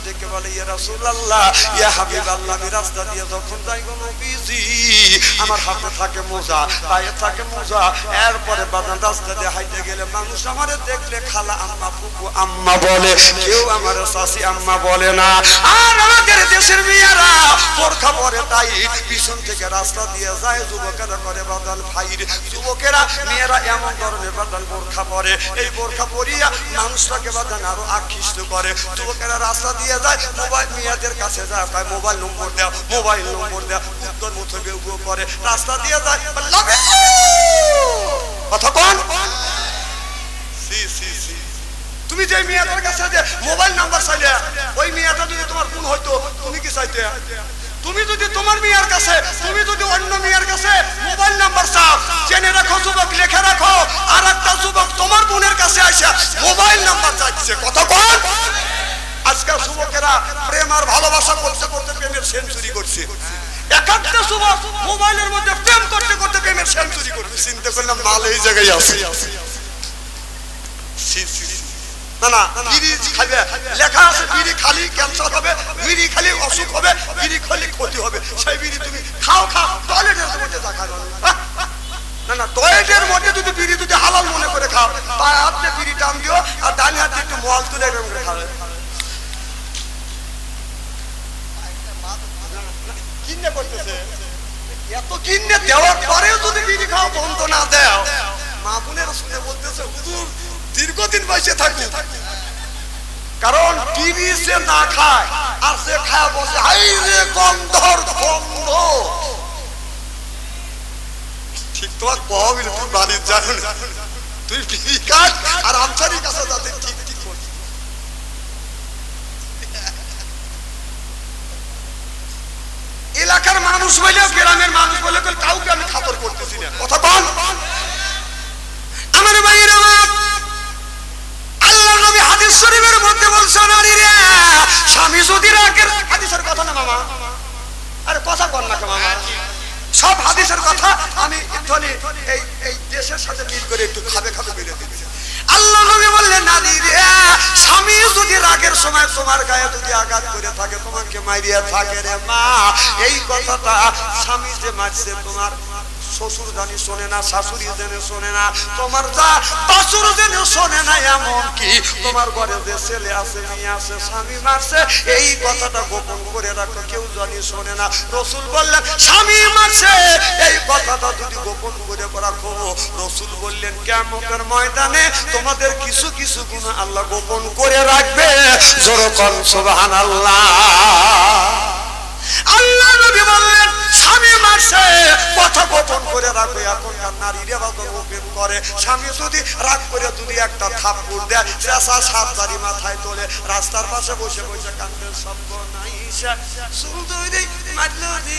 ডেকে বলে ইয়া রাসূলুল্লাহ ইয়া হাবিবাল্লাহ, আমি রাস্তা দিয়ে যখন যাই গো নবীজি আমার হাতে থাকে মোজা, পায়ে থাকে মোজা, এরপরে বাদান রাস্তা দিয়ে হাইটে গেলে মানুষ আমারে দেখলে খালা আম্মা ফুপু আম্মা বলে, কেউ আমার চাচি আম্মা বলে না। আর আমাদের দেশের মেয়েরা বোরখা পরে তাই পিছন থেকে রাস্তা দিয়ে যায়, যুবকেরা করে বাদান ফাইর, যুবকেরা মেয়েরা এমন ধরনের বাদান বোরখা পরে, এই বোরখা পরিয়া মানুষটাকে বাদান আরো আকৃষ্ট করে। যুবকেরা রাস্তা দিয়ে যায়, মোবাইল মেয়েদের কাছে যায়, মোবাইল নম্বর দেও, মোবাইল নম্বর দেও, উত্তর মুখে বেউ করে রাস্তা দিয়ে যায়। কথা কোন তুমি যে মেয়েটার কাছে যে মোবাইল নাম্বার চাইলে, ওই মেয়েটা যদি তোমার গুণ হইতো তুমি কি চাইতে? তুমি যদি তোমার মেয়ের কাছে, তুমি যদি অন্য মেয়ের কাছে মোবাইল নাম্বার চাও, জেনে রাখো যুবক, লিখে রাখো, আর একটা যুবক তোমার বোনের কাছে আসে মোবাইল নাম্বার চাইছে। কথা কোন আজকাল যুবকেরা প্রেম আর ভালোবাসা করতে করতে প্রেমের সেঞ্চুরি করছে। এক একটা যুবক মোবাইলের মধ্যে প্রেম করতে করতে প্রেমের সেঞ্চুরি করছে। চিন্তা করলাম মাল এই জায়গায় আছে। না না, বিড়ি খাবে লেখা আছে, বিড়ি খালি ক্যান্সার হবে, বিড়ি খালি অসুখ হবে, বিড়ি খালি ক্ষতি হবে। সেই বিড়ি তুমি খাও খাও, টয়লেটের মধ্যে দেখা যাবে না। না, টয়লেটের মধ্যে যদি বিড়ি যদি হালাল মনে করে খাও, তার হাতে বিড়ি টান দিও আর ডান হাতে একটু মল তুলে এরকম করে খাবে। কিনে করতেছে এত, কিনে দেওয়ার পরেও যদি বিড়ি খাওয়া বন্ধ না দেও, মা বোনের শুনে বলতেছে হুজুর দীর্ঘদিন বসে থাকবে। কারণ বিড়ি সে না খায় আর সে খায় বসে, হাই রে গন্ধর গন্ধ। ঠিক তোমার কবির তুই বাড়ির জানো না, তুই বিড়ি খাস আর আমসারির কাছে যাতে ঠিক ঠিক করছিস। এলাকার মানুষ বলে, গ্রামের মানুষ বলে কাউকে আমি খাতর করতেছি না। কথা বল আমার ভাইরা, আল্লাহ নবী হাদিস শরীফের মধ্যে বলছেন, নারীরা স্বামী যদি রাগের, হাদিসের কথা না মামা, আরে কথা বল না মামা, সব হাদিসের কথা আমি এই দেশের সাথে মিল করে একটু খাবে খাবে বেরিয়ে দিচ্ছি। আল্লাহ নবী বললেন, নারীরা স্বামী যদি রাগের সময় তোমার গায়ে যদি আঘাত করে থাকে, তোমাকে মারিয়া থাকে রে মা, এই কথাটা স্বামী যে মারছে তোমার শ্বশুর জানি শোনে না, শাশুড়ি জেনে শোনে না, তোমার যা বাসুর জেনে শোনে না, এমন কি তোমার ঘরে যে ছেলে আছে মেয়ে আছে স্বামী মারছে, এই কথাটা গোপন করে রাখো, কেউ জানি শোনে না। রসুল বললেন স্বামী মারছে, এই কথাটা যদি গোপন করে রাখো, রসুল বললেন কিয়ামতের ময়দানে তোমাদের কিছু কিছু গুণ আল্লাহ গোপন করে রাখবে। জোরে বল সুবহানাল্লাহ। আল্লাহ নবী বললেন স্বামী মারছে, কথা গোপন করে রাখো। এখনকার নারীরা ওপেন করে, স্বামী যদি রাগ করে যদি একটা থাপ্পড় দেয়, চেঁচা সাতটারি মাথায় তোলে, রাস্তার পাশে বসে বসে কান্দের শব্দ নাই, সুন্দরী মারলো রে।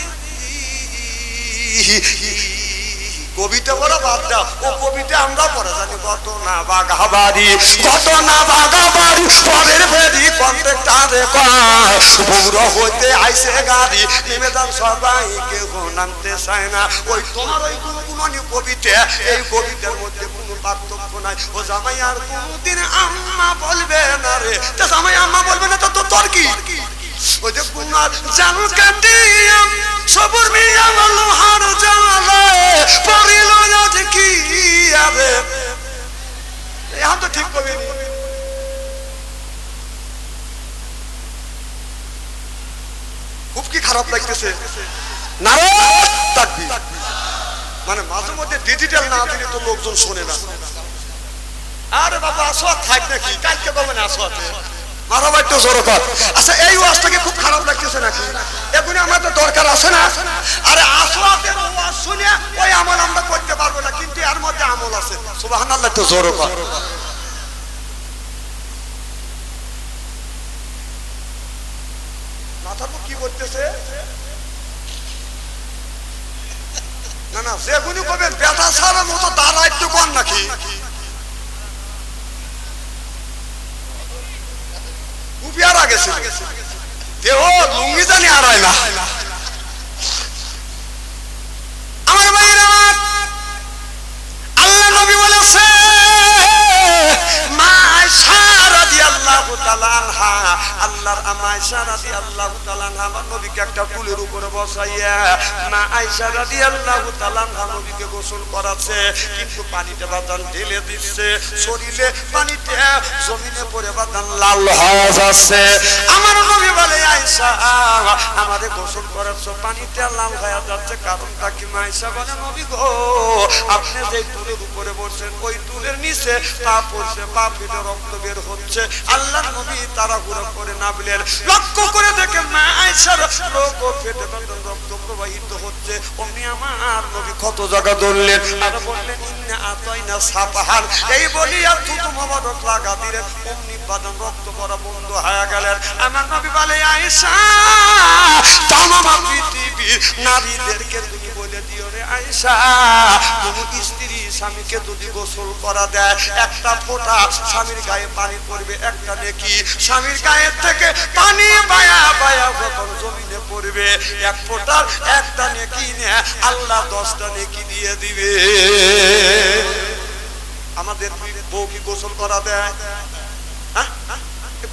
কবিতা বলা বাদ দাও, ও কবিতা আমরা পড়ে জানি, কত না বাঘা বাড়ি, কত না বাঘা বাড়ি, পরের ফেরি কন্ট্রাক্টরে কয়, বৌরা হইতে আইসে গাড়ি, নেমে যান সবাই, কেউ নামতে চায় না। ওই তোমার ওই গুণগুণী কবিতা, এই কবিতার মধ্যে কোনো পার্থক্য নাই। ও জামাই আর কোনদিন আম্মা বলবে না রে, তা জামাই আম্মা বলবে না তো তোর কি? ওই যে কুমার জানু কাটিয়া সবুর মিয়া লোহার জালে পড়িল আজ কি আরে, এখন তো ঠিক কবি খুব কি খারাপ লাগতেছে। নারায়ণ তাকবীর, মানে মাঝে মধ্যে ডিজিটাল না দিলে তো লোকজন শোনে না। আরে বাবা আসো থাক নাকি, কালকে বলবেন আসো মারাবার তো জোর কর। আচ্ছা এই ওয়াজটাকে খুব খারাপ লাগতেছে নাকি? এখন আমাদের দরকার আছে না? আরে আসওয়াতের ওয়াজ শুনে ওই আমল আমরা করতে পারবো না, কিন্তু এর মধ্যে আমল আছে। সুবহানাল্লাহ তো জোর কর। মাথার কি করতেছে? না না, যেগুলো কবে বেটা ছাড়ার মতো দাঁড়া একটু কর নাকি? পেয়ারা গেছে দেহ লুঙ্গি জানি আড়ায় না। আমার ভাইরা, আল্লাহ নবী বলেছে মা আয়েশা রাদিয়াল্লাহু রাদিয়াল্লাহু তাআলা আনহা, আল্লাহর আম্মা আয়েশা রাদিয়াল্লাহু তাআলা আনহা আমার নবীকে একটা টুলের উপরে বসাইয়া মা আয়েশা রাদিয়াল্লাহু তাআলা আনহা নবীকে গোসল করাচ্ছে, কিন্তু পানিতে বাদান ঢেলে দিচ্ছে, শরীরে পানিতে জমিনে পড়ে বাদান লাল হয়ে যাচ্ছে। আমার নবী বলে আয়েশা আমারে গোসল করাচ্ছ, পানিতে লাল হয়ে যাচ্ছে, কারণটা কি? মা আয়েশা বলে নবী গো আপনি যে টুলের উপরে বসছেন ওই টুলের নিচে পা পড়ছে, পা ফেটে রক্ত বের হচ্ছে। আল্লাহর নবী তাড়াহুড়ো করে নামলেন, লক্ষ্য করে দেখেন মা আয়েশার রোগ ফেটে বাদান রক্ত প্রবাহিত হচ্ছে। অমনি আমার নবী কত জায়গা ধরলেন আর বললেন ইন্না আতাইনা সাফাহান, এই বলিয়া থুতু মোবারক লাগা দিলেন, অমনি বাদান রক্ত পড়া বন্ধ হয়ে গেলেন। আমার নবী বলে আয়েশা তামাম পৃথিবীর নারীদেরকে তুমি বলে দিও রে আয়েশা, কোন স্ত্রী স্বামীকে যদি গোসল করা দেয় একটা ফোঁটা স্বামীর গায়ে পানি পড়বে একটা নেকি, স্বামীর গায়ে থেকে পানি বায়া বায়া যখন জমিনে পড়বে এক ফোঁটার একটা নেকি নিয়ে আল্লাহ 10টা নেকি দিয়ে দিবে। আমাদের বউ কি গোসল করা দেয়?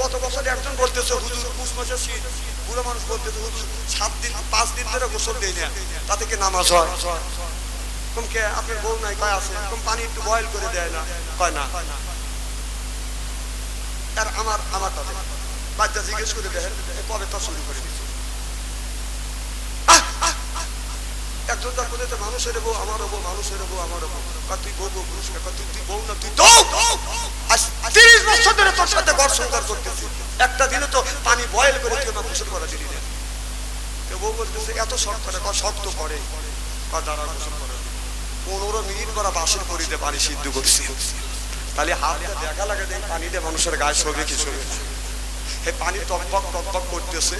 গত বছরে একজন বলতেছে হুজুর পুষ মাসে শীত, বুড়ো মানুষ বলতেছে হুজুর 7 দিন 5 দিন ধরে গোসল দেয় না, তাতে কি নামাজ হয়? কে আপনার বউ নাই কয় আছে, পানি একটু বয়েল করে দেয় না কয় না। আর আমার তাদের বাচ্চা জিজ্ঞেস করে দেখেন কবে তা শুরু করে দিচ্ছে। একজন তার বলেছে মানুষের বউ আমারও বউ, মানুষের বউ আমারও বউ, তুই বউ বউ পুরুষ তুই বউ না তুই 30 বছর ধরে তোর সাথে ঘর সংসার করতেছি, একটা দিনে তো পানি বয়েল করে তুই আমার গোসল করা দিলি না। বউ বলতেছে এত শর্ত করে শক্ত করে দাঁড়া গোসল করে 15 মিনিট পর বাসন করিতে পানি সিদ্ধ করছি, তাহলে হাত দেখা লাগে দেখ পানিতে মানুষের গায়ে শোবে কি শোবে, এই পানি টকবক টকবক করতেছে,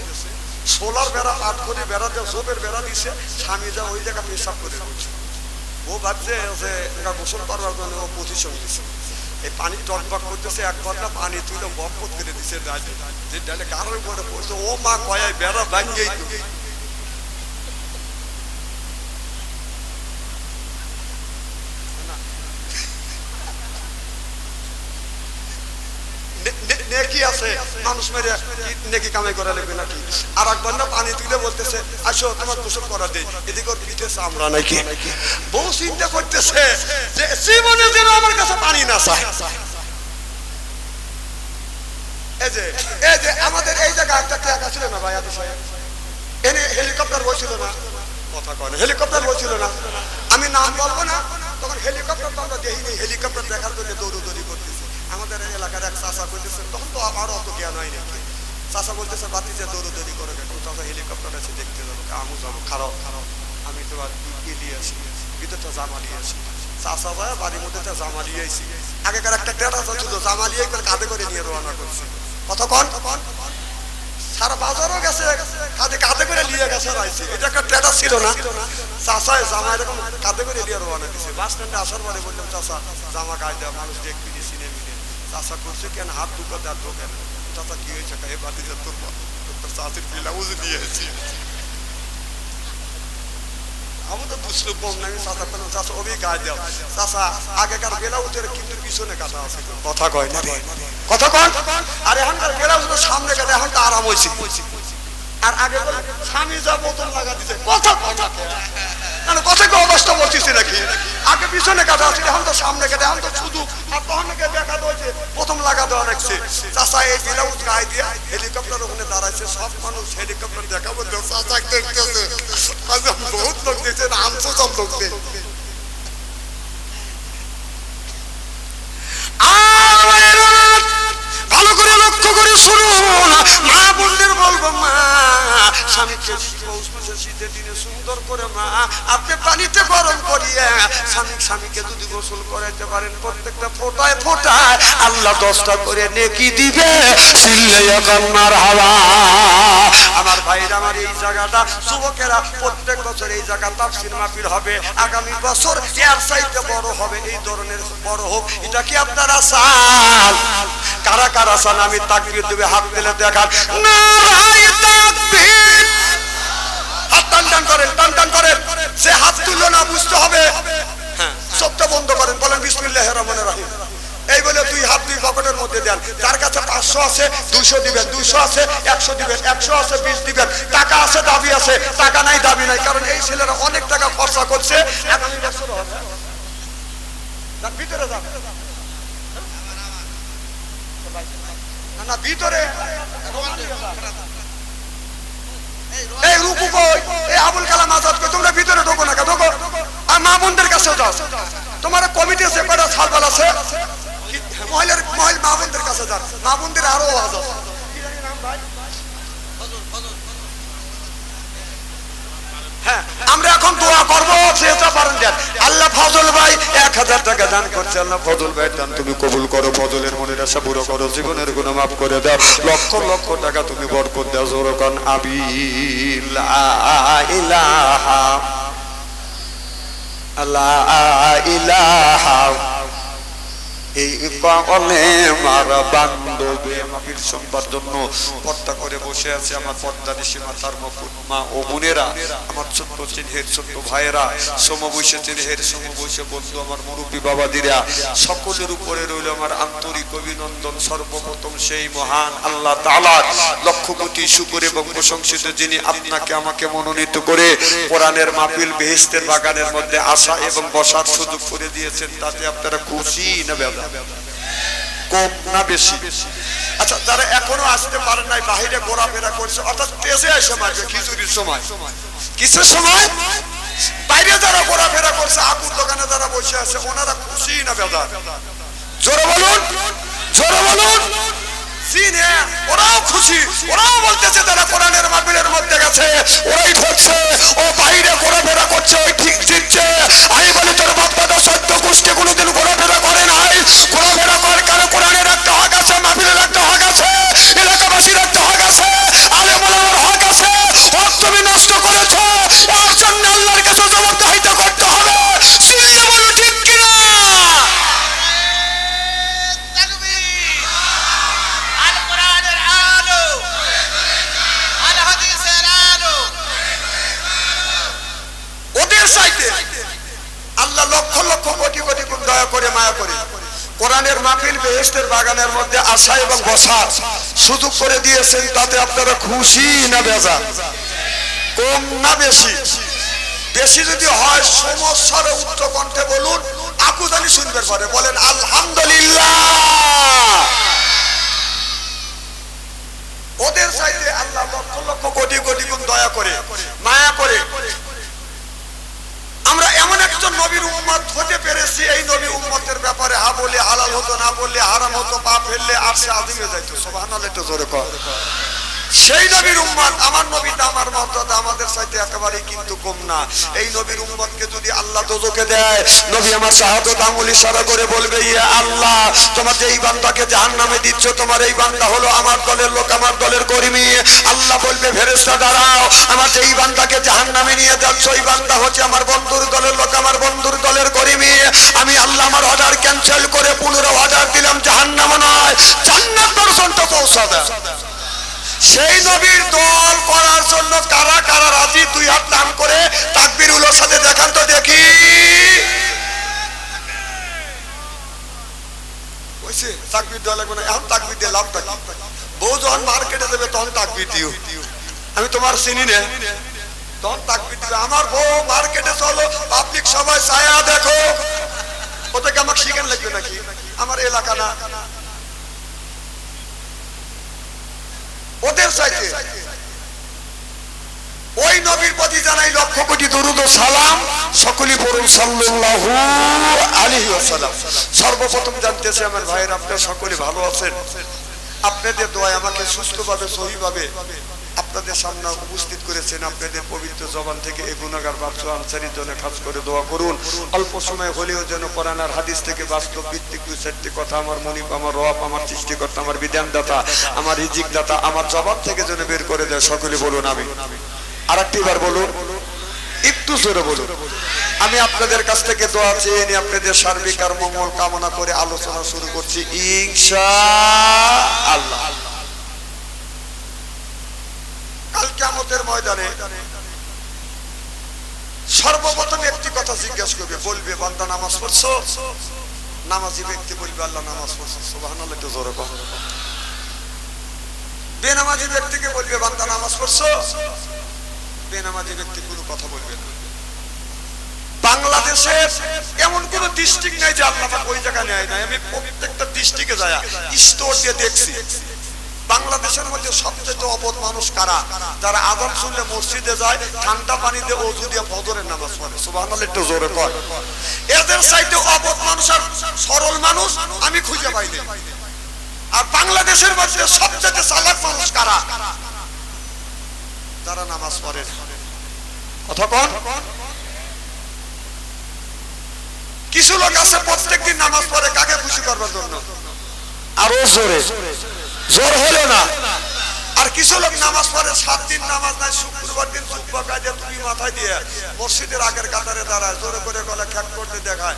সোলার বেড়া 8 করে বেড়া দিয়ে জোবের বেড়া দিছে, স্বামী যা ওই জায়গা পেশাব করে দিচ্ছে, ও ভাবছে যে এটা গোসল করবার জন্য ও পজিশন দিচ্ছে, এই পানি টকবক করতেছে, 1 ঘন্টা পানি তুলে বকবক করে দিচ্ছে ডালে, যে ডালে গাড়ের উপরে পড়ছে, ও মা কয় বেড়া ভাঙিয়েই তো নেকি আছে, মানুষ মেরে নেকি কামাই করা লাগবে নাকি? আর একবার না পানি তুলে বলতেছে আসো তোমার গোসল করা দেই, এদিকে ওর পিঠে চামড়া নাকি। বউ চিন্তা করতেছে যে জীবনে যেন আমার কাছে পানি না চায়। এই যে আমাদের এই জায়গায় একটা ট্রাক ছিল না ভাই, এনে হেলিকপ্টার বসছিল না, কথা কয় না, হেলিকপ্টার বসছিল না, আমি নাম বলবো না, তখন হেলিকপ্টার তো আমরা দেখিনি, হেলিকপ্টার দেখার জন্য দৌড়দৌড়ি করতেছি। আমাদের এলাকার এক চাষা বলতেছে, তখন তো আমারও অত জ্ঞান হয় নাকি, চাষা বলতেছে বাতিতে দৌড়দৌড়ি করে গেল, চাষা হেলিকপ্টার আছে দেখতে যাবো, আমু যাবো, খারাপ আমি তো আর নিয়ে আসি ভিতরটা জামা নিয়ে আসি, চাষা ভাই বাড়ির মধ্যে জামা নিয়ে আসি, আগেকার একটা টেটা ছিল জামা নিয়ে কাঁধে করে নিয়ে রওনা করছি, কতক্ষণ সারা বাজারও গেছে কাঁধে করে নিয়ে গেছে, এটা একটা টেটা ছিল না, চাষায় জামা এরকম কাঁধে করে নিয়ে রওনা দিচ্ছে। বাস স্ট্যান্ডে আসার পরে বললাম চাষা জামা গায়ে দেওয়া মানুষ দেখবি সিনে মিলে, চাষা করছে কেন হাত দুটো দেওয়া তো কেন, চাষা কি হয়েছে এ বাতি তোর চাষির ব্লাউজ নিয়েছি, আমি তো বুঝলো কম না, আমি চাষা পেলাম চাষা ওই গায়ে দেওয়া, চাষা আগেকার ব্লাউজের কিন্তু পিছনে কাটা আছে, কথা কয় না কথা কন, আর এখনকার ব্লাউজ সামনে কাটে, এখন তো আরাম হয়েছে, আর আগে স্বামী যা বোতল লাগা দিচ্ছে, কথা কথা কথাকে অবস্থা বলতেছি নাকি, আগে পিছনে কাটা আছে, এখন তো সামনে কাটে, এখন তো শুধু আর তখন দেখা হয়েছে প্রথম লাগা দেওয়া রাখছে। চাষা এই ব্লাউজ গায়ে দিয়ে হেলিকপ্টার ওখানে দাঁড়াইছে, সব মানুষ হেলিকপ্টার দেখা বলতে চাষা দেখতেছে, বহুত লোক দেখছে, আমসো সব লোক দেখছে। ভালো করে লক্ষ্য করে শুনুন, মা বোনদের বলবো মা স্বামীকে শীতের দিনে সুন্দর করে মা আপনি পানিতে গরম করিয়ে স্বামীকে যদি গোসল করাইতে পারেন, প্রত্যেকটা ফোঁটায় ফোঁটায় আল্লাহ 10টা করে নেকি দিবে। আমার ভাইরা, আমার এই জায়গাটা যুবকেরা প্রত্যেক বছর এই জায়গা তাফসীর মাহফিল হবে, আগামী বছর এর চাইতে বড় হবে, এই ধরনের বড় হোক, এটা কি আপনারা চান? কারা কারা চান? আমি তাকবীর দেবে, হাত দিলে দেখান, নারায়ে তাকবীর, হাত টান টান করেন, টান টান করেন, সে হাত তুললো না বুঝতে হবে, হ্যাঁ চোখটা বন্ধ করেন, বলেন বিসমিল্লাহির রহমানির রহিম, এই বলে দুই হাত দুই পকেটের মধ্যে দেন। যার কাছে 500 আছে 200 দিবেন, 200 আছে 100 দিবেন, 100 আছে 20 দিবেন। টাকা আছে দাবি আছে, টাকা নাই দাবি নাই, কারণ এই ছেলেরা অনেক টাকা খরচা করছে। আগামী বছর হবে যান ভিতরে যান, না না ভিতরে এই রুকু কই, এই আবুল কালাম আজাদ কই, তোমরা ভিতরে ঢোকো না, ঢোকো। আর মা বোনদের কাছে যাও, তোমার কমিটি আছে কয়টা সালবাল আছে, মহিলা মা বোনদের কাছে যান, মা বোনদের আরো আওয়াজ আছে। হ্যাঁ, আমরা এখন দোয়া করবো, সেটা পারেন দেন। আল্লাহ ফজল ভাই 1000 টাকা দান করছে, আল্লাহ ফজল ভাই দান তুমি কবুল করো, ফজলের মনের আশা পুরো করো, জীবনের গুনাহ মাফ করে দাও, লক্ষ লক্ষ টাকা তুমি বরকত দাও। জোরকান আমিন। লা ইলাহা লা ইলাহা এই কলে মার বান্ধবে মাফির সংবার জন্য পর্দা করে বসে আছে আমার পর্দা নিশি মাতার মুকুট মা ও বোনেরা, আমার ছোট্ট চিনহের ছোট্ট ভাইয়েরা, সমবয়সী চিনহের সমবয়সী বন্ধু, আমার মুরব্বী বাবাদিরা, সকলের উপরে রইল আমার আন্তরিক অভিনন্দন। সর্বপ্রথম সেই মহান আল্লাহ তাআলার লক্ষ কোটি শুকর এবং প্রশংসিত, যিনি আপনাকে আমাকে মনোনীত করে কোরআনের মাহফিল বেহেশতের বাগানের মধ্যে আসা এবং বসার সুযোগ করে দিয়েছেন। তাতে আপনারা খুশি না বেদা, কম না বেশি? আচ্ছা, যারা এখনো আসতে পারেন নাই, বাহিরে ঘোরাফেরা করছে, অর্থাৎ স্টেজে এসে মারবে খিচুড়ির সময়, কিসের সময় বাইরে যারা ঘোরাফেরা করছে, আকুর দোকানে যারা বসে আছে, ওনারা খুশি না বেদা? জোরে বলুন, জোরে বলুন। ওরাও খুশি, ওরাও বলতেছে যারা কোরআনের মাহফিলের মধ্যে গেছে ওরাই ঠকছে, ও বাইরে ঘোরাফেরা করছে ওই ঠিক জিতছে। আমি বলি তোর বাপ্পাটা সত্য গোষ্ঠী কোনোদিন ঘোরাফেরা করে নাই, ঘোরাফেরা করে, কারণ কোরআনের একটা হক আছে, মাহফিলের একটা হক আছে, এলাকাবাসীর একটা হক আছে, আলেম ওলামার হক আছে। হক তুমি নষ্ট করেছো, এর জন্য আল্লাহর কাছে জবাবদিহিতা করতে হবে। চিল্লিয়ে বলো ঠিক কিনা? আল্লাহ লক্ষ লক্ষ কোটি কোটি গুণ দয়া করে মায়া করে কোরআনের মাহফিল বেহেশতের বাগানের মধ্যে আসা এবং বসার সুযোগ করে দিয়েছেন। তাতে আপনারা খুশি না বেজার? কম না বেশি? বেশি যদি হয় সমস্যার উচ্চ কণ্ঠে বলুন, আকুজানি শুনবে পারে, বলেন আলহামদুলিল্লাহ। ওদের চাইতে আল্লাহ লক্ষ লক্ষ কোটি কোটি গুণ দয়া করে মায়া করে আমরা এমন একজন নবীর উম্মত হতে পেরেছি, এই নবী উম্মতের ব্যাপারে হা বলে হালাল হতো, না বললে হারাম হতো, পাপ ফেললে আরশে আযিমে যাইতো। সুবহানাল্লাহ, একটু জোরে কর। সেই নবীর উম্মত, আমার নবীটা আমার মর্যাদা আমাদের চাইতে একেবারে কিন্তু কম না। এই নবীর উম্মতকে যদি আল্লাহ দোজখে দেয়, নবী আমার শাহাদাত আঙ্গুল ইশারা করে বলবে, ইয়া আল্লাহ, তোমার যে এই বান্দাকে জাহান্নামে দিচ্ছ, তোমার এই বান্দা হলো আমার দলের লোক, আমার দলের কর্মী। আল্লাহ বলবে, ফেরেশতা দাঁড়াও, আমার যে এই বান্দাকে জাহান্নামে নিয়ে যাচ্ছ, এই বান্দা হচ্ছে আমার বন্ধুর দলের লোক, আমার বন্ধুর দলের কর্মী। আমি আল্লাহ আমার অর্ডার ক্যান্সেল করে 15 অর্ডার দিলাম, জাহান্নাম নয় জান্নাত পর্যন্ত পৌঁছাবে। সেই নবীর দল করার জন্য কারা কারা রাজি? দুই হাত টান করে তাকবীরুলের সাথে দেখান তো দেখি। ওইসে তাকবীর দেওয়া লাগবে না, এখন তাকবীর দিয়ে লাভটা কি? বউ যখন মার্কেটে দেবে তখন তাকবীর দিও, আমি তোমার চিনি না, তখন তাকবীর দিবে। আমার বউ মার্কেটে চলো, পাবলিক সবাই ছায়া দেখো, ওটাকে আমাকে শিখেন লাগবে নাকি? আমার এলাকা না। ওদের চাইতে ওই নবীর প্রতি জানাই লক্ষ কোটি দরুদ ও সালাম। সকলেই পড়ুন সাল্লাল্লাহু আলাইহি ওয়াসাল্লাম। সর্বপ্রথম জানতেছি আমার ভাইয়ের, আপনারা সকলে ভালো আছেন? আপনাদের দোয়ায় আমাকে সুস্থভাবে সহিভাবে আপনাদের সামনে উপস্থিত করেছেন। আপনাদের পবিত্র জবান থেকে এই গুনাহগার বাদশা আনসারীর জন্য খাস করে দোয়া করুন। অল্প সময় হলেও যেন কোরআন আর হাদিস থেকে বাস্তব ভিত্তিক দুই চারটি কথা আমার মনিব, আমার রব, আমার সৃষ্টিকর্তা, আমার বিধানদাতা, আমার রিজিক দাতা আমার জবান থেকে যেন বের করে দেয়। সকলে বলুন আমি। আর একটিবার বলুন, একটু জোরে বলুন। আমি আপনাদের কাছ থেকে দোয়া চেয়ে নিয়ে আপনাদের সার্বিক আর মঙ্গল কামনা করে আলোচনা শুরু করছি ইনশাআল্লাহ। কাল কিয়ামতের ময়দানে সর্বপ্রথম একটি কথা জিজ্ঞাসা করবে, বলবে, বান্দা নামাজ পড়ছো? নামাজি ব্যক্তি বলবে আল্লাহ নামাজ পড়ছে, সুবহানাল্লাহ একটু জোরে কর। বেনামাজি ব্যক্তিকে বলবে বান্দা নামাজ পড়ছো, বেনামাজি ব্যক্তি কোনো কথা বলবে না। বাংলাদেশের এমন কোন ডিস্ট্রিক্ট নাই যে আল্লাহ পাক ওই জায়গা নেয় নাই। আমি প্রত্যেকটা ডিস্ট্রিক্টে যায় স্টোর দিয়ে দেখছি বাংলাদেশের মধ্যে সবচেয়ে অবধ মানুষ কারা? যারা আযান শুনলে মসজিদে যায়, ঠান্ডা পানি দিয়ে ওযু দিয়ে ফজরের নামাজ পড়ে, সুবহানাল্লাহ একটু জোরে কর। এদের চাইতে অবধ মানুষ আর সরল মানুষ আমি খুঁজে পাইনি। আর বাংলাদেশের মধ্যে সবচেয়ে চালাক মানুষ কারা? যারা নামাজ পড়ে। কথা কোন? কিছু লোক আছে প্রত্যেকদিন নামাজ পড়ে কাকে খুশি করবার জন্য, আরো জোরে জোর হলো না। আর কিছু লোক নামাজ পড়ে 7 দিন নামাজ নাই, শুক্রবার দিন জুব্বা কাজে টুপি মাথায় দিয়ে মসজিদের আগের কাতারে দাঁড়ায়, জোরে করে গলা খ্যাক করতে দেখায়,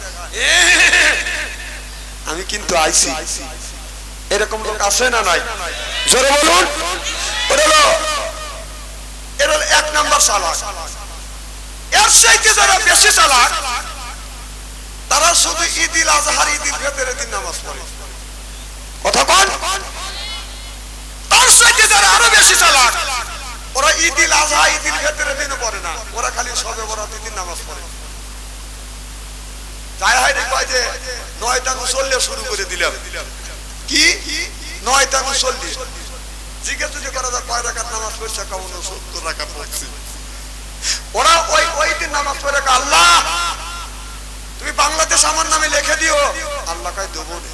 আমি কিন্তু আইছি। এরকম লোক আছে না নাই? জোরে বলুন। এর 1 নাম্বার চালাক। এর চাইতে যারা বেশি চালাক তারা শুধু ঈদুল আজহার ঈদের ভেতরে দিন নামাজ পড়ে। কথা কোন? তার চাইতে যারা আরো বেশি চালাক ওরা ঈদুল আজহা ঈদের ভেতরে দিনও পড়ে না, ওরা খালি শবে বরাতের দিন নামাজ পড়ে। তাই হয় রে কয় যে 9টা মুসল্লি শুরু করে দিলাম, কি 9টা মুসল্লি জিজ্ঞেস যদি করা যায় কয় রাকাত নামাজ পড়ছে, কেমন 70 রাকাত পড়ছে। ওরা ওই দিন নামাজ পড়ে আল্লাহ তুমি বাংলাদেশ আমার নামে লিখে দিও, আল্লাহ কয় দেবো না।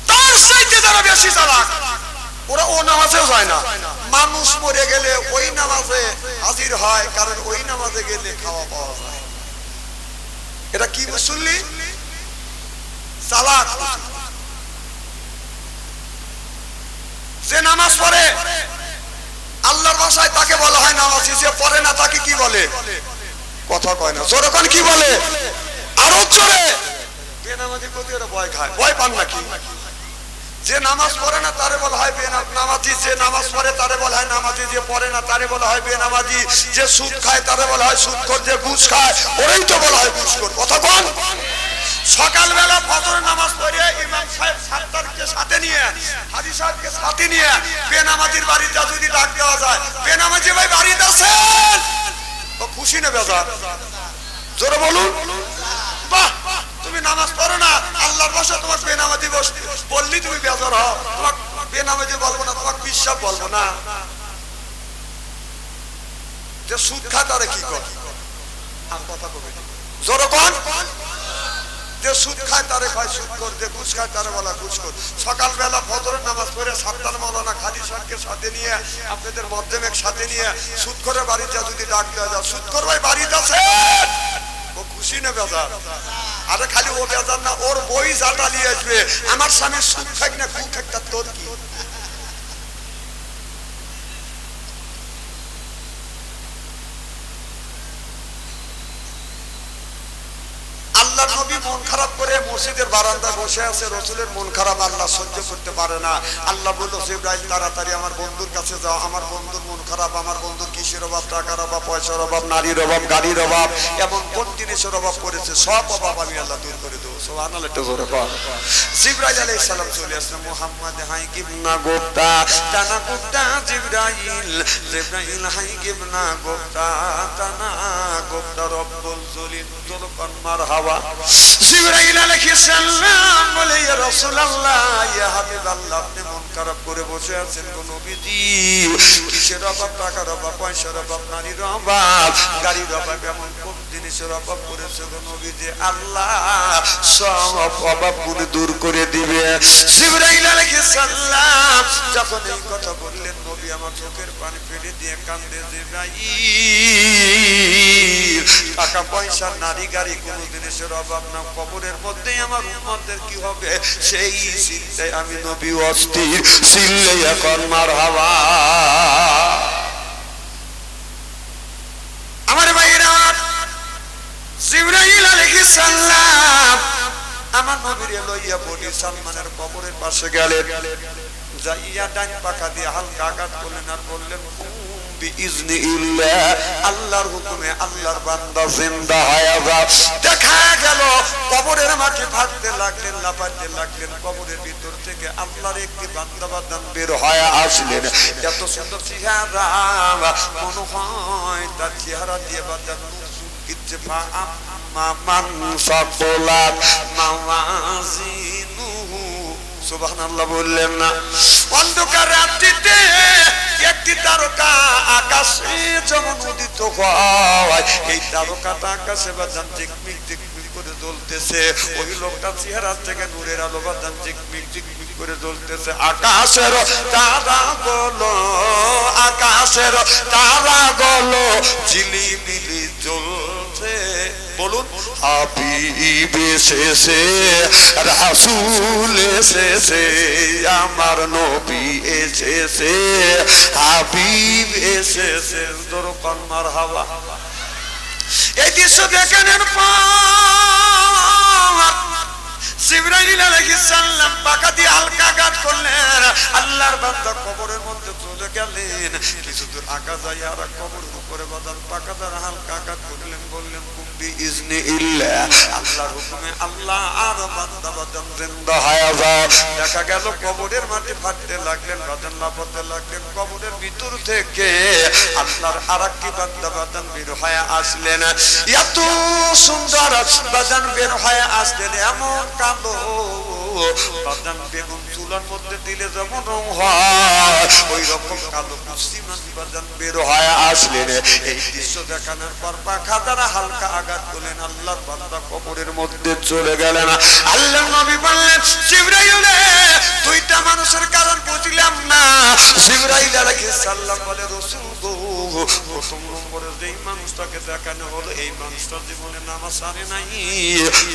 তার চাইতে যারা বেশি চালাক ওরা ও নামাজেও যায় না। মানুষ মরে গেলে ওই নামাজে হাজির হয়, কারণ ওই নামাজে গেলে খাওয়া পাওয়া যায়। এটা কি মুসল্লি? চালাক। যে নামাজ পড়ে আল্লাহর ভাষায় তাকে বলা হয় নামাজি, যে পড়ে না তাকে কি বলে? কথা কয় না, জোরে কোন কি বলে? আরো জোরে। বেনামাজি কত এরা ভয় খায়, ভয় পান নাকি? যে নামাজ পড়ে না তারে বলা হয় বেনামাজি, যে নামাজ পড়ে তারে বলা হয় নামাজি, যে পড়ে না তারে বলা হয় বেনামাজি, যে সুদ খায় তারে বলা হয় সুদখোর, যে ঘুষ খায় ওরাই তো বলা হয় ঘুষখোর। কথা কোন? সকালবেলা ফজরের নামাজ পড়ে ইমাম সাহেব সাত্তারকে সাথে নিয়ে, হাজী সাহেবকে সাথে নিয়ে বেনামাজির বাড়িতে যদি ডাক দেওয়া যায়, বেনামাজি ভাই বাড়িতে আছেন, ও খুশি না বেজার? জোরে বলুন। বাহ, তুমি নামাজ পড়ো না, আল্লাহর ভাষা তোমার বেনামাজি বললি তুমি বেজার হও, তোমাকে বেনামাজি বলবো না, তোমাকে বিশ্বাস বলবো না। যে সুদ খায় তারে কি করে? আর কথা বলবে জোরে কোন? যে সুদ খায় তারে খায় সুদখোর, যে ঘুষ খায় তারে বলা ঘুষখোর। সকালবেলা ফজরের নামাজ পড়ে সাত্তার মাওলানা খাজী সাহেবকে সাথে নিয়ে, আপনাদের মাধ্যমিক সাথে নিয়ে সুদখোরের বাড়িতে যদি ডাক দেওয়া যায়, সুদখোর ভাই বাড়িতে আছে, ও খুশি না বেজার? আরে খালি ও বেজার না, ওর বই জাটা নিয়ে আসবে, আমার স্বামীর সুদ খাক না ঘু খাক তার তোর কি? আল্লাহ নবী মন খারাপ করে মসজিদের বারান্দায় বসে আছে, রাসূলের মন খারাপ আল্লাহ সহ্য করতে পারে না। আল্লাহ বলল জিবরাইল তাড়াতাড়ি আমার বন্ধুর কাছে যাও, আমার বন্ধুর মন খারাপ, আমার বন্ধুর কিসের অভাব, টাকার অভাব, পয়সার অভাব, নারীর অভাব, গাড়ির অভাব, এমন কোন জিনিসের অভাব করেছে, সব অভাব আমি আল্লাহ দূর করে দেবো। সুবহানাল্লাহ, একটু জোরে বল। জিবরাইল আলাইহিস সালাম চলে আসলেন, মুহাম্মদ হাই কিবনা গোপ্তা তানা গোপ্তা জিবরাইল, জিবরাইল হাই কিবনা গোপ্তা তানা গোপ্তা রব্বুল জলিল জলকান মারহাবা। জিবরাইল আলাইহিস সালাম বলে, ইয়া রাসূলুল্লাহ, ইয়া হাবিবাল্লাহ, আপনি মন খারাপ করে বসে আছেন গো নবীজি, কিসের অভাব, টাকার অভাব, পয়সার অভাব, নারীর অভাব, গাড়ির অভাব, এমন কোন জিনিসের অভাব করেছে গো নবীজি, আল্লাহ সব অভাবগুলো দূর করে দিবে। জিবরাইল আলাইহিস সালাম যখন এই কথা বললেন, নবী আমার চোখের পানি ফেলে দিয়ে কান্দে। জিবরাইল, টাকা পয়সা, নারী গাড়ি, কোন জিনিসের অভাব না, কবরের মধ্যে আমার উম্মতের কি হবে সেই চিন্তায় আমি নবী অস্থির। চিল্লে এখন মারহাবা। আমার ভাইরা, জিবরাইল আলাইহিস সালাম আমার নবীর লইয়া বলি সালমানের কবরের পাশে গেলেন, যাইয়া ডান পাকা দিয়ে হালকা আঘাত করলেন আর বললেন, বিইজনিল্লাহ, আল্লাহর হুকুমে আল্লাহর বান্দা জিন্দা হয়ে যায়। দেখা গেল কবরের মাটি ফাটতে লাগলেন, লাফাতে লাগলেন, কবরের ভিতর থেকে আল্লাহর একটি বান্দা বান্দান বের হয়ে আসলেন। এত সুন্দর চেহারা, মনে হয় তার চেহারা দিয়ে বান্দার ইত্তেফা মান সাকলাত মাওয়াজিনুহু, সুবহানাল্লাহ বললেন না? অন্ধকার রাত্রিতে একটি তারকা আকাশে যেমন উদিত হয়, এই তারকাটা আকাশে বাজান ঝিকমিক ঝিকমিক করে জ্বলতেছে। ওই লোকটা চেহারা থেকে নূরের আলো বাজান ঝিকমিক ঝিকমিক করে জ্বলতেছে। আকাশের তারা গুলো, আকাশের তারা গুলো ঝিলিমিলি জ্বলছে। বলুন, হাবিব এসেছে, রাসূল এসেছে, আমার নবী এসেছে, হাবিব এসেছে। দরকার মারহাবা। এই দৃশ্য দেখানোর পর জিবরাইল আলাইহিস সালাম পাকা দিয়ে হালকা আঘাত করলেন। আল্লাহর বান্দা কবরের মধ্যে চলে গেলেন। কিছু দূর আগা যায় আর কবরের উপরে বাদান পাকা দ্বারা হালকা আঘাত করলেন, বললেন কুম বিইজনিল্লাহ, আল্লাহর হুকুমে আল্লাহ আর বান্দা বাদান জিন্দা হয়ে যায়। দেখা গেল কবরের মাটি ফাটতে লাগলেন, বাদান লাফাতে লাগলেন। কবরের ভিতর থেকে আল্লাহর আরেকটি বান্দা বাদান বের হয়ে আসলেন। এত সুন্দর বাদান বের হয়ে আসলেন, এমন কালো বাদান বেগুন চুলার মধ্যে দিলে যেমন রং হয়, ওই রকম কালো মুসলিমান বাদান বের হয়ে আসলেন। এই দৃশ্য দেখানোর পর পাখা দ্বারা হালকা আঘাত করলেন, আল্লাহর বান্দা কবরের মধ্যে চলে গেলেন। আল্লাহর নবী বললেন, জিবরাইল, দুইটা মানুষের কারণ বুঝলাম না। জিবরাইল আলাইহিস সালাম বলে, রাসূল গো, প্রথম নম্বরে যেই মানুষটাকে দেখানো হলো, এই মানুষটার জীবনে নামাজ ছাড়ে নাই,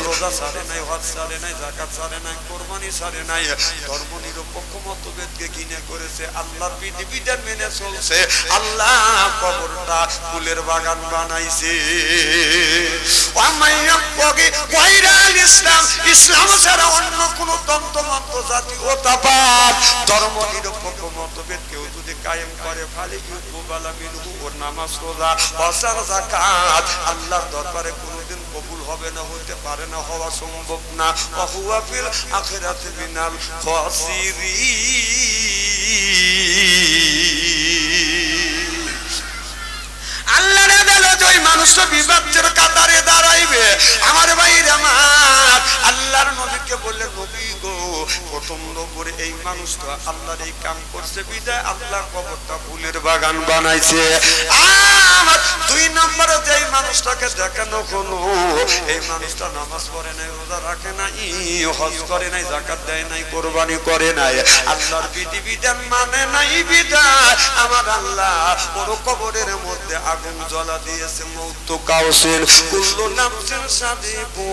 রোজা ছাড়ে নাই, হজ ছাড়ে নাই, যাকাত ছাড়ে নাই, কোরবানি ছাড়ে নাই, ধর্ম নিরপেক্ষ মতভেদকে ঘৃণা করেছে, আল্লাহর বিধিবিধান মেনে চলছে। আল্লাহ কবরটা ফুলের বাগান বানাইছে। ইসলাম, ইসলাম ছাড়া অন্য কোন তন্ত্রমন্ত্র জাতীয়তাবাদ ধর্ম নিরপেক্ষ মতভেদ কেউ যদি কায়েম করে, ফালি ওর নামাজ, রোজা, হজ, যাকাত আল্লাহর দরবারে কোনোদিন কবুল হবে না, হতে পারে না, হওয়া সম্ভব না। ওয়া ফিল আখিরাতি মিনাল খাসিরিন। আল্লাহর আদালত ওই মানুষটা বিবাদের কাতারে দাঁড়াইবে। আমার ভাইরা আমার, আল্লাহর নবীকে বললেন, নবী গো, প্রথম নম্বরে এই মানুষটা আল্লাহর এই কাম করছে বিদায় আল্লাহ কবরটা ফুলের বাগান বানাইছে। আর দুই নম্বরে যেই মানুষটাকে দেখানো হলো, এই মানুষটা নামাজ পড়ে নাই, রোজা রাখে নাই, হজ করে নাই, যাকাত দেয় নাই, কোরবানি করে নাই, আল্লাহর বিধিবিধান মানে নাই বিদায় আমার আল্লাহ ওর কবরের মধ্যে আগুন জ্বালা দিয়েছে। মৌতু কাউসিন কুল্লু নাফসিন সাদিবু,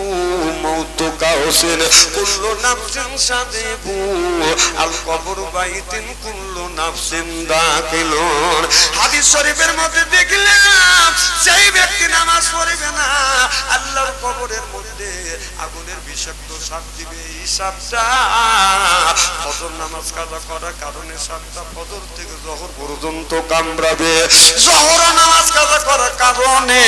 মৌতু কাউসিন কুল্লু নাফসিন সাদিবু, আল কবর বাইতিন কুল্লু নাফসিন দাখিলুন। হাদিস শরীফের মধ্যে দেখলাম, সেই ব্যক্তি নামাজ পড়বে না, আল্লাহর কবরের মধ্যে আগুনের বিষাক্ত সাপ দিবে। এই সাপটা ফজর নামাজ কাজা করার কারণে সাপটা ফজর থেকে জোহর পর্যন্ত কামড়াবে, জোহর নামাজ কাজা করার কারণে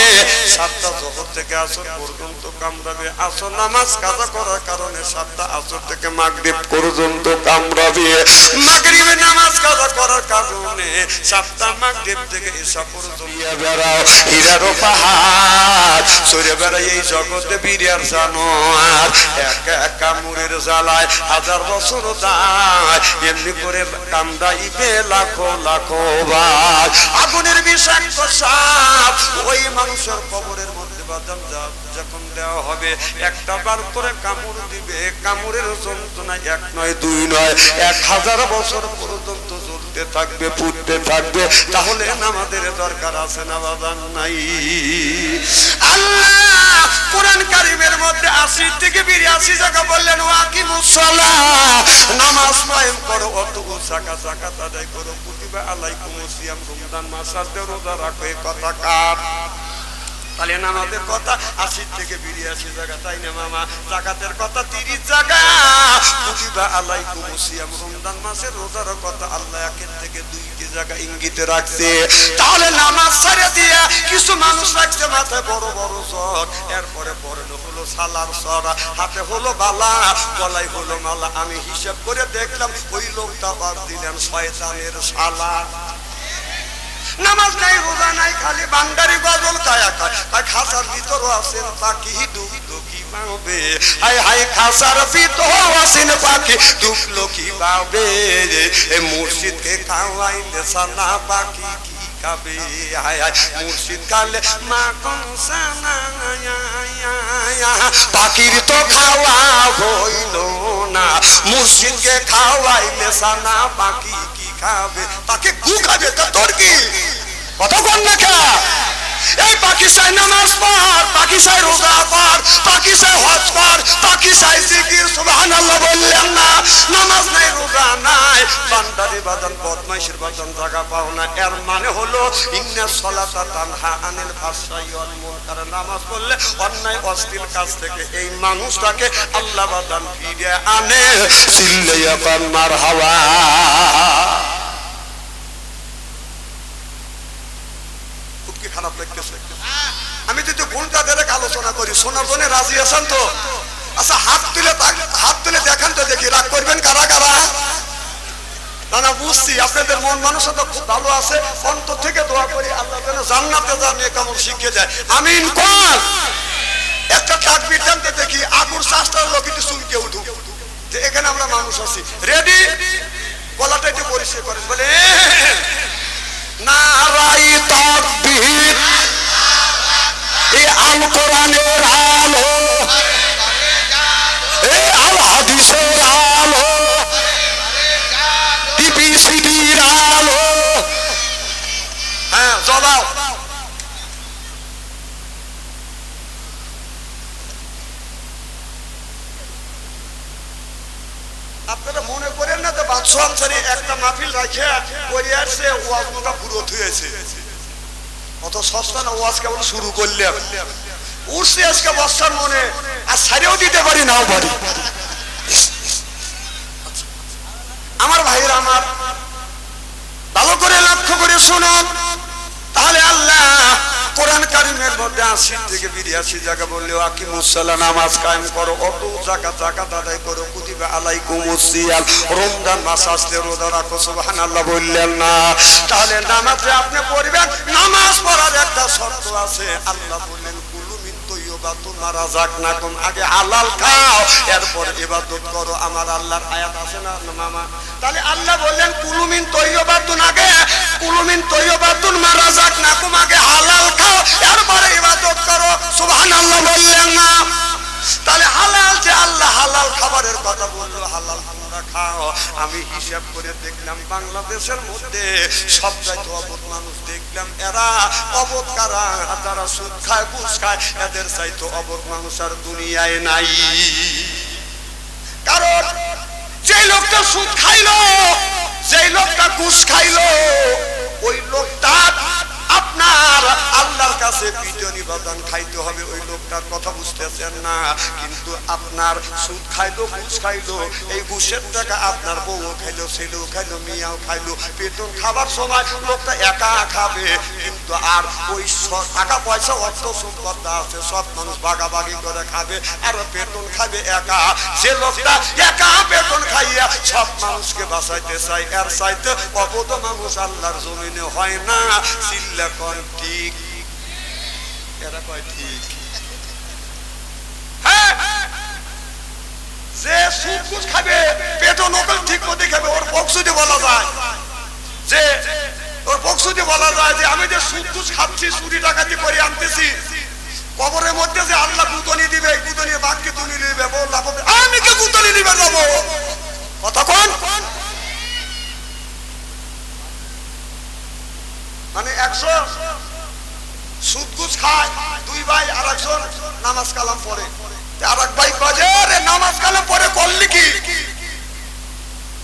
সাপটা জোহর থেকে আসর পর্যন্ত কামড়াবে, আসর নামাজ কাজা করার কারণে সাপটা আসর থেকে মাগরিব পর্যন্ত কামড়াবে, মাগরিবে নামাজ কাজা করার কারণে সাপটা মাগরিব থেকে ঈশা পর্যন্ত বেড়াও। হীরার পাহাড় সরে বেড়াই এই জগতে বিরিয়ার জানোয়ার, একা একা মুরের জ্বালায় হাজার বছর যায়, এমনি করে কামড়াইবে লাখো লাখো বার। আগুনের বিষাক্ত সাপ ওই মানুষের কবরের মধ্যে বাদাম যখন দেওয়া হবে, একটা বার করে কামড় দিবে, কামড়ের যন্ত্রণা এক নয়, দুই নয়, 1000 বছর পর্যন্ত জ্বলতে থাকবে, ফুটতে থাকবে। তাহলে আমাদের দরকার আছে না বাদাম নাই? আল্লাহ কোরআন কারীমের মধ্যে 80 থেকে 82 জায়গা বললেন, ওয়াকিমুস সালাহ, নামাজ কায়েম করো, অতঃপর যাকাত আদায় করো, কুতিবা আলাইকুমুস সিয়াম, রমজান মাস আসলে রোজা রাখো। এই কথা কার? তাহলে নামাজের কথা 80 থেকে 82 জায়গা, তাই না মামা? যাকাতের কথা 30 জায়গা। কুতিবা আলাইকুমুস সিয়াম, রমজান মাসের রোজার কথা আল্লাহ 1 থেকে 2টি জায়গা ইঙ্গিতে রাখছে। তাহলে নামাজ ছেড়ে দিয়ে কিছু মানুষ রাখছে মাথায় বড় বড় চট, এরপরে পরে হলো সালার সরা, হাতে হলো বালা, গলায় হলো মালা। আমি হিসাব করে দেখলাম ওই লোকটা বাদ দিলেন শয়তানের শালা। নামাজ নাই, রোজা নাই, খালি বান্দারি গজল কায়া খায়। খাসার ভিতর আছেন পাখি ডুবলো কি পাবে, হাই হাই খাসার ভিতর আছেন পাখি ডুবলো কি পাবে। এ মুর্শিদকে খাওয়াইলে সানা পাখি কি খাবে, হাই হাই মুর্শিদ কালে মা কোন সানা। পাখির তো খাওয়া হইল না, মুর্শিদকে খাওয়াইলে সানা পাখি কি খাবে। তাকে গু খাবে, তা তোর কি কথা কন না কে? এই পাখি চাই নামাজ পড়, পাখি চাই রোজা পড়, পাখি চাই হজ কর, পাখি চাই জিকির সুবহানাল্লাহ বললেন না? নামাজ নাই, রোজা নাই, বান্দারি বাদান বদমাইশের বাদান জায়গা পাও না। এর মানে হলো ইন্নাস সালাতা তানহা আনিল ফাহশাই ওয়াল মুনকার। নামাজ পড়লে অন্যায় অশ্লীল কাজ থেকে এই মানুষটাকে আল্লাহ বাদান ফিরিয়ে আনে। চিল্লাইয়া পান মারহাবা। খারাপ লাগতেছে? আমি যদি ঘন্টা দেড়েক আলোচনা করি, শোনার জন্য রাজি আছেন তো? আচ্ছা হাত তুলে দেখান তো দেখি, রাগ করবেন কারা কারা? না না বুঝছি আপনাদের মন মানসিকতা খুব ভালো আছে। অন্তর থেকে দোয়া করি আল্লাহ যেন জান্নাতে যান কেমন শিখে যায়। আমিন কোন একটা তাকবীর জানতে দেখি আগুর শাস্ত্রের লোক একটু চুলকে উঠুক যে এখানে আমরা মানুষ আছি। রেডি? গলাটা একটু পরিষ্কার করেন, বলে নারাই তাকবীর, এ আল কোরআনের আলো, এ আল হাদিসের আলো, টিপিসিডির আলো। হ্যাঁ জবাব। আপনারা মনে করেন না তো বাদশাহ আনসারী একটা মাহফিল রাখে করে আসছে, ওয়াজটা পুরো হয়েছে। অত সস্তা না, ওয়াজ কেবল শুরু করলাম, উঠছে আজকে বর্ষার মনে, আর ছাড়িয়েও দিতে পারি নাও পারি। আমার ভাইয়েরা আমার ভালো করে লক্ষ্য করে শুনুন। তাহলে আল্লাহ কোরআন কারীমের মধ্যে 80 থেকে 82 জায়গা বললেও আকিমুস সালাহ, নামাজ কায়েম করো, অটো যাকাত আদায় করো, কুতিবা আলাইকুমুস সিয়াম, রমজান মাস আসলে রোজা রাখো, সুবহানাল্লাহ বললেন না? তাহলে নামাজে আপনি পড়বেন, নামাজ পড়ার একটা শর্ত আছে। আল্লাহ বললেন কুলু মিন তাইয়্যিবাতুন মা রাযাকনাকুম, আগে হালাল খাও এরপর ইবাদত করো। আমার আল্লাহর আয়াত আছে না মামা? তাহলে আল্লাহ বললেন কুলু মিন তাইয়্যিবাতুন, আগে কুলু মিন তাইয়্যিবাতুন মা রাযাকনাকুম, আগে হালাল খাও এরপরে ইবাদত করো, সুবহানাল্লাহ বললেন না? তাহলে হালাল যে আল্লাহ হালাল খাবারের কথা বললো, হালাল তোমরা খাও। আমি হিসাব করে দেখলাম বাংলাদেশের মধ্যে সবচাইতে অবধ মানুষ দেখলাম এরা অবধ কারা, যারা সুদ খায় ঘুষ খায়, এদের চাইতে অবধ মানুষ আর দুনিয়ায় নাই। কারণ যে লোকটা সুদ খাইলো, যে লোকটা ঘুষ খাইলো, ওই লোকটা আপনার আল্লাহর কাছে পিটনি বাদান খাইতে হবে। ওই লোকটার কথা বুঝতেছেন না? কিন্তু আপনার সুদ খাইলো, ঘুষ খাইলো, এই ঘুষের টাকা আপনার বউ খাইলো, ছেলেও খাইলো, মেয়েও খাইলো। বেতন খাবার সময় লোকটা একা খাবে, কিন্তু আর ওই টাকা পয়সা অর্থ সম্পদ আছে সব মানুষ ভাগাভাগি করে খাবে, আর বেতন খাবে একা। যে লোকটা একা বেতন খাইয়া সব মানুষকে বাঁচাইতে চায়, এর চাইতে অবধ মানুষ আল্লাহর জমিনে হয় না। চিল্লা কোন ঠিক? এরা কয় ঠিক। হ্যাঁ, যে সুদ ঘুষ খাবে বেতন ওকে ঠিক মতো খাবে, ওর বকসুদি বলা যায় যে, ওর বকসুদি বলা যায় যে আমি যে সুদ ঘুষ খাচ্ছি, চুরি ডাকাতি করে আনতেছি, কবরের মধ্যে যে আল্লাহ গুতনি দিবে, গুতনির বাঘকে তুমি নিবে, বললাম আমি কে গুতনি নিবে যাবো? কথা কোন? মানে 100 সুদ ঘুষ খায়, 2 ভাই, আর একজন নামাজ কালাম পড়ে, আর এক ভাই বাজে রে নামাজ কালাম পড়ে করলি কি?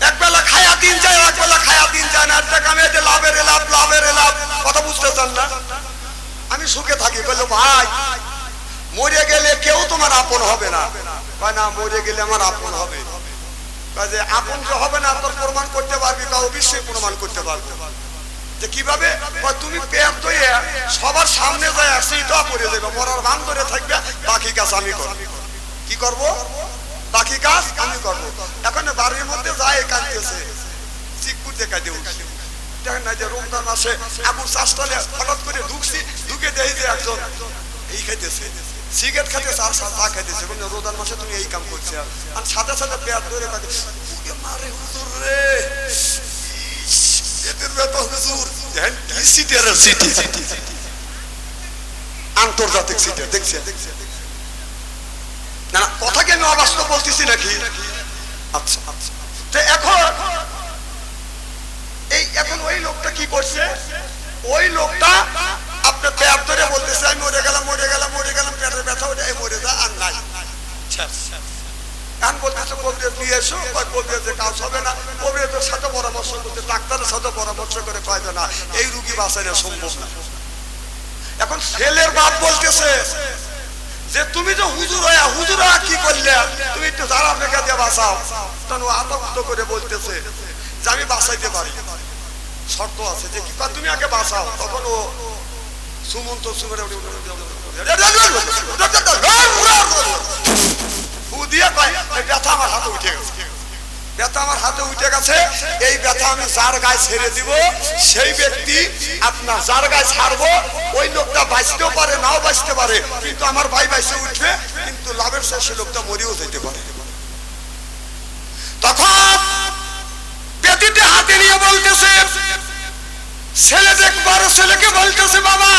একবেলা খায়া দিন যায়, একবেলা খায়া দিন যায় না, একটা কামে যে লাভের লাভ, লাভের লাভ। কথা বুঝতে চান না? আমি সুখে থাকি। বললো ভাই মরে গেলে কেউ তোমার আপন হবে না। কয় না, মরে গেলে আমার আপন হবে। কয় যে আপন যে হবে না তোর প্রমাণ করতে পারবি? কা অবশ্যই প্রমাণ করতে পারবো। যে কিভাবে? তুমি পেট ধুয়ে সবার সামনে যায় সেইটা করে দেবে, মরার ভান ধরে থাকবে, বাকি কাজ আমি করবো। কি করব? বাকি কাজ আমি করব। এখন বাড়ির মধ্যে যায় কাঁদতেছে, চিকুর দেখা দিয়ে উঠছে। দেখেন না যে রমজান মাসে আবু চাষটালে হঠাৎ করে ঢুকছি, ঢুকে দেয় যে একজন এই খাইতেছে, সিগারেট খাইতেছে আর চা খাইতেছে। রোজার মাসে তুমি এই কাম করছে, আর সাথে সাথে পেট ধরে কাঁদে, মারে হুজুর রে, আন্তর্জাতিক সিটে দেখছেন না? কথাকে আমি অবাস্তব বলতেছি নাকি? আচ্ছা আচ্ছা। তো এখন ওই লোকটা কি করছে? ওই লোকটা আপনার পেট ধরে বলতেছে আমি মরে গেলাম, মরে গেলাম, মরে গেলাম, পেটের ব্যথা ওটা মরে যা আর নাই। এখন বলতেছে কবিরাজ নিয়ে এসো, কবিরাজের কাজ হবে না। কবিরাজের সাথে পরামর্শ করতে, ডাক্তারের সাথে পরামর্শ করে কয় না এই রুগী বাঁচানো সম্ভব না। এখন ছেলের বাপ বলতেছে যে তুমি যে হুজুর হয়ে হুজুর কি করলে, তুমি একটু যারা রেখা দিয়ে বাঁচাও। তখন ও আতঙ্ক করে বলতেছে যে আমি বাঁচাইতে পারি, শর্ত আছে যে কি তুমি আগে বাঁচাও। তখন ও সুমন্ত সুমের ব্যথা আমার হাতে উঠে গেছে, ব্যথা আমার হাতে উঠে গেছে। এই ব্যথা আমি যার গায়ে ছেড়ে দিব, সেই ব্যক্তি আপনার যার গায়ে ছাড়বো ওই লোকটা বাঁচতেও পারে, নাও বাঁচতে পারে, কিন্তু আমার ভাই বাইসে উঠবে, কিন্তু লাভের শেষে লোকটা মরেও যেতে পারে। তখন ব্যক্তিটা হাতে নিয়ে বলতেছে, ছেলে দেখবার ছেলেকে বলতেছে বাবা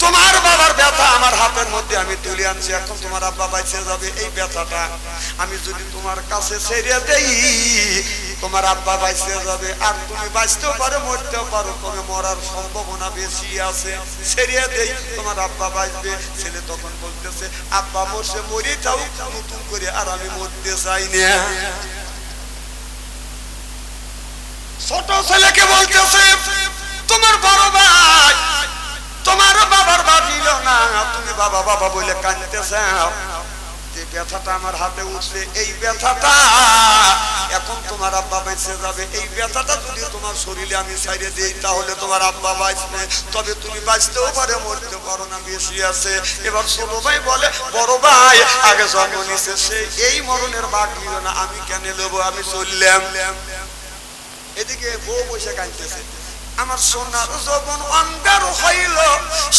তোমার বাবার ব্যথা আমার হাতের মধ্যে আমি তুলে আনছি, এখন তোমার আব্বা বাইচে যাবে। এই ব্যথাটা আমি যদি তোমার কাছে ছেড়ে দেই তোমার আব্বা বাইচে যাবে, আর তুমি বাঁচতেও পারো মরতেও পারো, তবে মরার সম্ভাবনা বেশি আছে, ছেড়ে দেই তোমার আব্বা বাঁচবে। ছেলে তখন বলতেছে আব্বা মরছে মরে যাও নতুন করে, আর আমি মরতে চাই না। ছোট ছেলেকে বলতেছে তোমার বড় ভাই তোমার বাবার বাঁচিল না, তুমি বাবা বাবা বলে কাঁদতেছ। যে ব্যথাটা আমার হাতে উঠছে এই ব্যথাটা এখন তোমার আব্বা বেঁচে যাবে। এই ব্যথাটা যদি তোমার শরীরে আমি ছাইড়ে দিই তাহলে তোমার আব্বা বাঁচবে, তবে তুমি বাঁচতেও পারে মরতে পারো না, বেশি আছে। এবার ছোট ভাই বলে বড় ভাই আগে জন্ম নিছে সে এই মরণের ভাগ নিল না, আমি কেন নেবো, আমি চললাম। এদিকে বউ বসে কাঁদতেছে, আমার সোনার যৌবন অঙ্গার হইল,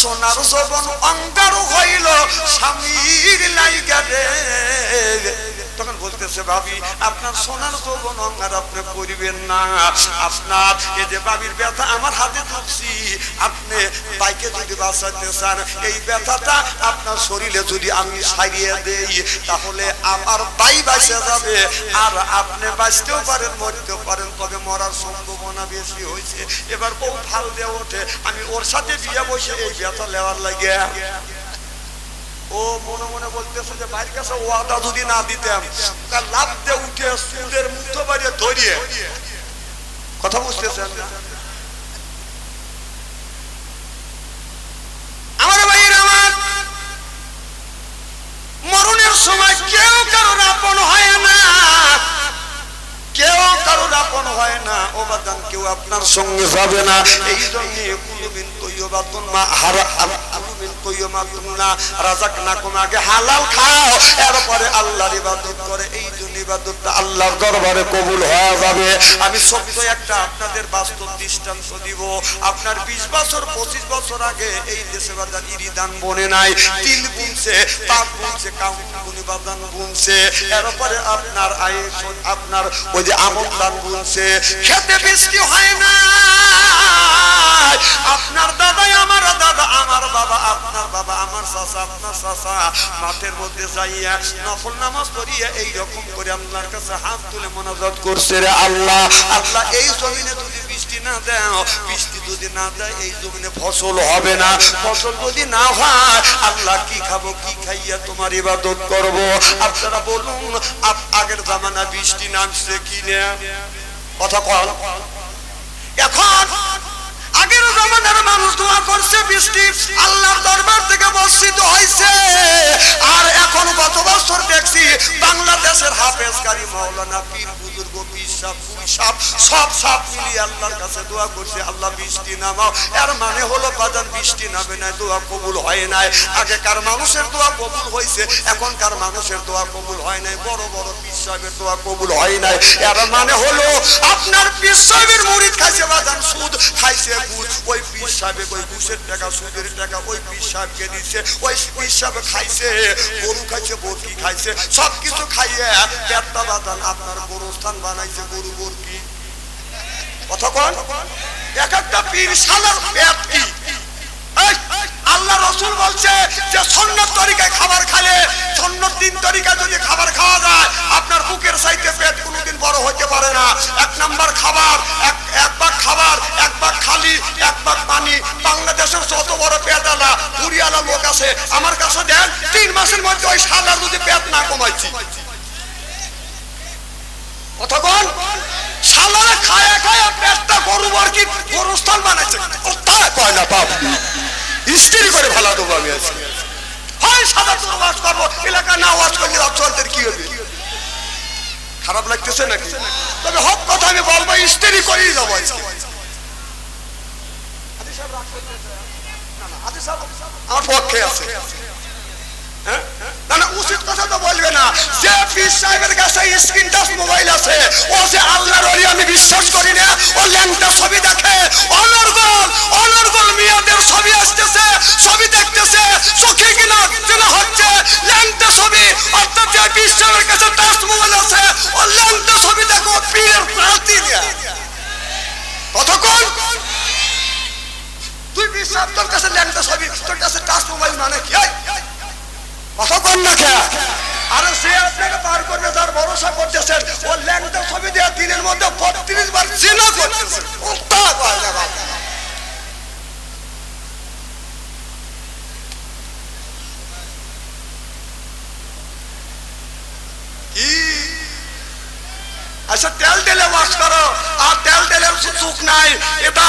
সোনার যৌবন অঙ্গার হইল স্বামীর লাইগা রে। তখন বলতেছে ভাবি আপনার সোনার যৌবন অঙ্গার আপনি করিবেন না, আপনার এই যে ভাবির ব্যথা আমার হাতে ধরছি, আপনি বাইকে যদি বাঁচাতে চান এই ব্যথাটা আপনার শরীরে যদি আমি সারিয়ে দেই তাহলে আমার বাই বাঁচে যাবে, আর আপনি বাঁচতেও পারেন মরতেও পারেন, তবে মরার সম্ভাবনা বেশি হয়েছে। এবার বউ ফাল দিয়ে ওঠে, আমি ওর সাথে বিয়ে বসে এই ব্যথা নেওয়ার লাগে। ও মনে মনে বলতেছে যে ভাইয়ের কাছে ওয়াদা যদি না দিতাম তার লাভ দিয়ে উঠে সুদের মুঠো বাড়িয়ে ধরিয়ে, কথা বুঝতেছেন না? আমার ভাইয়ের আমার মরণের সময় কেউ কারোর আপন হয় না, কেউ কারোর আপন হয় না। ও বাদান কেউ আপনার সঙ্গে যাবে না। এই জন্য কুলুমিন তৈয়বাতুন মা হারাম কুলুমিন তৈয়বাতুন না রাযাকনাকুম, আগে হালাল খাও এরপরে আল্লাহর ইবাদত করে, এই জন্য ইবাদতটা আল্লাহর দরবারে কবুল হয়ে যাবে। আমি সত্য একটা আপনাদের বাস্তব দৃষ্টান্ত দিব। আপনার 20 বছর 25 বছর আগে এই দেশে বাজার ইরিদান বনে নাই, তিল বুনছে, পাট বুনছে, কাউনি বাদান বুনছে, এরপরে আপনার আয়েশন আপনার ওই যে আমন ধান বুনছে, খেতে বৃষ্টি হয় না। আপনার দাদা আমার দাদা আমার বাবা আপনার বাবা আমার চাচা আপনার চাচা মাঠের মধ্যে যাইয়া নফল নামাজ পড়িয়া এই রকম করে আল্লাহর কাছে হাত তুলে মোনাজাত করছে, রে আল্লাহ আল্লাহ এই জমিনে যদি বৃষ্টি না দাও, বৃষ্টি যদি না দেয় এই জমিনে ফসল হবে না, ফসল যদি না হয় আল্লাহ কি খাবো, কি খাইয়া তোমার ইবাদত করব। আপনারা বলুন আগের জামানা বৃষ্টি নামছে কি না, কথা কল। এখন আগের জামানা জমানার মানুষ দোয়া করছে, বৃষ্টি আল্লাহর দরবার থেকে বর্ষিত হয়েছে। আর এখন গত বছর দেখছি বাংলাদেশের হাফেজ কারি মাওলানা পীর বুজুর্গ পীর সাহেব পুরি সাহেব সব সাপ মিলিয়ে আল্লাহর কাছে দোয়া করছে, আল্লাহ বৃষ্টি নামাও। এর মানে হলো বাজার বৃষ্টি নামে নাই, দোয়া কবুল হয় নাই। আগেকার মানুষের দোয়া কবুল হয়েছে, এখনকার মানুষের দোয়া কবুল হয় নাই। বড় বড় পীর সাহেবের দোয়া কবুল হয় নাই। এর মানে হলো আপনার পীর সাহেবের মুরিদ খাইছে বাজার সুদ, খাইছে ঘুষ। ওই পীর সাহেব ওই ঘুষের টাকা সুদের টাকা ওই পীর সাহেবকে দিচ্ছে। ওই পীর সাহেব খাইছে গরু, খাইছে বরকি, খাইছে সবকিছু খাইয়ে পেটটা বাজান আপনার গোরস্থান বানাইছে, গরু বরকি। কতক্ষণ এক একটা পীর শালার পেট কি। আল্লাহ রাসূল বলছে যে সুন্নাত তরিকায় খাবার খেলে, সুন্নাত দিন তরিকায় যদি খাবার খাওয়া যায় আপনার বুকের চাইতে পেট কোনোদিন বড় হতে পারে না। এক নাম্বার খাবার, এক ভাগ খাবার, এক ভাগ খালি, এক ভাগ পানি। বাংলাদেশের যত বড় পেটওয়ালা বুড়িওয়ালা লোক আছে আমার কাছে দেন, 3 মাসের মধ্যে ওই শালার যদি পেট না কমাইছি। কতক্ষণ শালারা খায়া খায়া পেটটা গরু বরকি গোরস্থান বানাইছে। তা কয় না বাপ স্ত্রী করে ভালো দেবো আমি আজকে। হয় সাদা তো ওয়াজ করবো, এলাকা না ওয়াজ করলে অঞ্চলদের কি হবে? খারাপ লাগতেছে নাকি? তবে হক কথা আমি বলবো, স্ত্রী করেই যাবো আজকে। আমার পক্ষে আছে। না না, উচিত কথা তো বলবে না। যে পীর সাহেবের কাছে স্ক্রিন টাচ মোবাইল আছে, ও যে আল্লাহর ওলি আমি বিশ্বাস করি না। ও ল্যাংটা ছবি দেখে, অনর্গল মেয়েদের ছবি আসতেছে, ছবি দেখতেছে, চোখে কিনা চেনা হচ্ছে ল্যাংটা ছবি। অর্থাৎ যে পীর সাহেবের কাছে টাচ মোবাইল আছে, ও ল্যাংটা ছবি দেখো পীরের প্রার্থী দেয়া। কতক্ষণ তুই পীর সাহেব তোর কাছে ল্যাংটা ছবি, তোর কাছে টাচ মোবাইল মানে কি? কতক্ষণ না খেয়া আরে সে আপনাকে পার করবে, তার ভরসা করতেছেন। ও ল্যাংটা ছবি দেওয়া দিনের মধ্যে 32 বার জিনা করতেছে। আচ্ছা তেল টেলে ওয়াশ করো, আর তেল টেলে সুখ নাই। এটা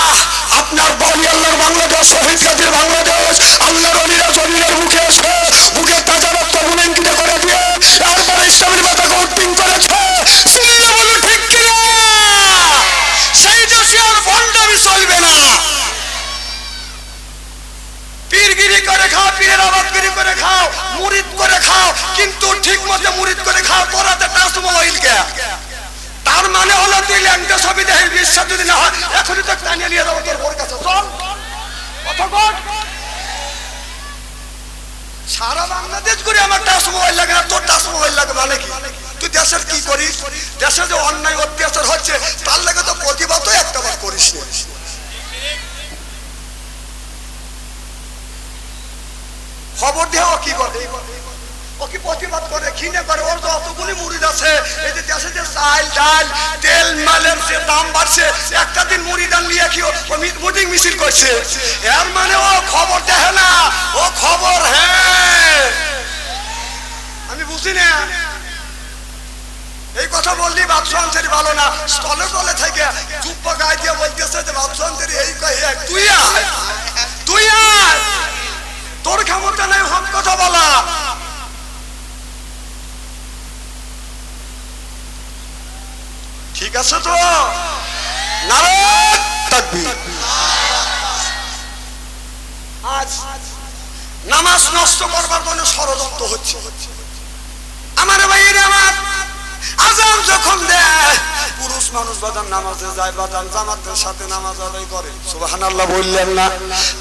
আপনার বলি আল্লাহর বাংলাদেশ, শহীদ গাজীর বাংলাদেশ। আল্লাহর ওলিরা জমিনের মুখে এসে বুকের তাজা রক্ত বুলেঙ্কিত করে দিয়ে তারপরে ইসলামের পতাকা উড্ডীন করেছে। চিল্লা বলে ঠিক কিনা? সেই দেশে আর ভণ্ডামি চলবে না। পীরগিরি করে খাও, পীরের আবাদগিরি করে খাও, মুরিদ করে খাও, কিন্তু ঠিক মতো মুরিদ করে খাও। তোরাতে টাচ মোবাইল কে? তার মানে হলো তুই ল্যাংটা ছবি দেখে বিশ্বাস যদি না হয় এখনই তো টানিয়ে নিয়ে যাবো তোর বোর কাছে। চল কতক্ষণ সারা বাংলাদেশ করে আমার টাচ মোবাইল লাগে না, তোর টাচ মোবাইল লাগে মানে কি? তুই দেশের কি করিস? দেশে যে অন্যায় অত্যাচার হচ্ছে তার লাগে তো প্রতিবাদও একটা বার করিস না। খবর দিয়ে ও কি করে? ও কি প্রতিবাদ করে? ঘৃণা করে? ওর তো অতগুলি মুরিদ আছে। এই যে দেশে যে চাল ডাল তেল মালের যে দাম বাড়ছে, একটা দিন মুরিদান নিয়ে কি মিটিং মিছিল করছে। এর মানে ও খবর দেখে না, ও খবর হ্যাঁ আমি বুঝি না। এই কথা বললি বাদশাহ আনসারী ভালো না, স্থলে তলে থেকে চুপ্পা গায়ে দিয়ে বলতেছে যে বাদশাহ আনসারী এই তুই আয়, তুই আয়, তোর ক্ষমতা নাই হক কথা বলা। ঠিক আছে তো? নারায়ে তাকবীর। আজ নামাজ নষ্ট করবার জন্য ষড়যন্ত্র হচ্ছে। আমার ভাইয়ের আমার আজান যখন দেয় পুরুষ মানুষ বাজান নামাজে যায়, বাজান জামাতের সাথে নামাজ আদায় করে। সুবহানাল্লাহ বললেন না?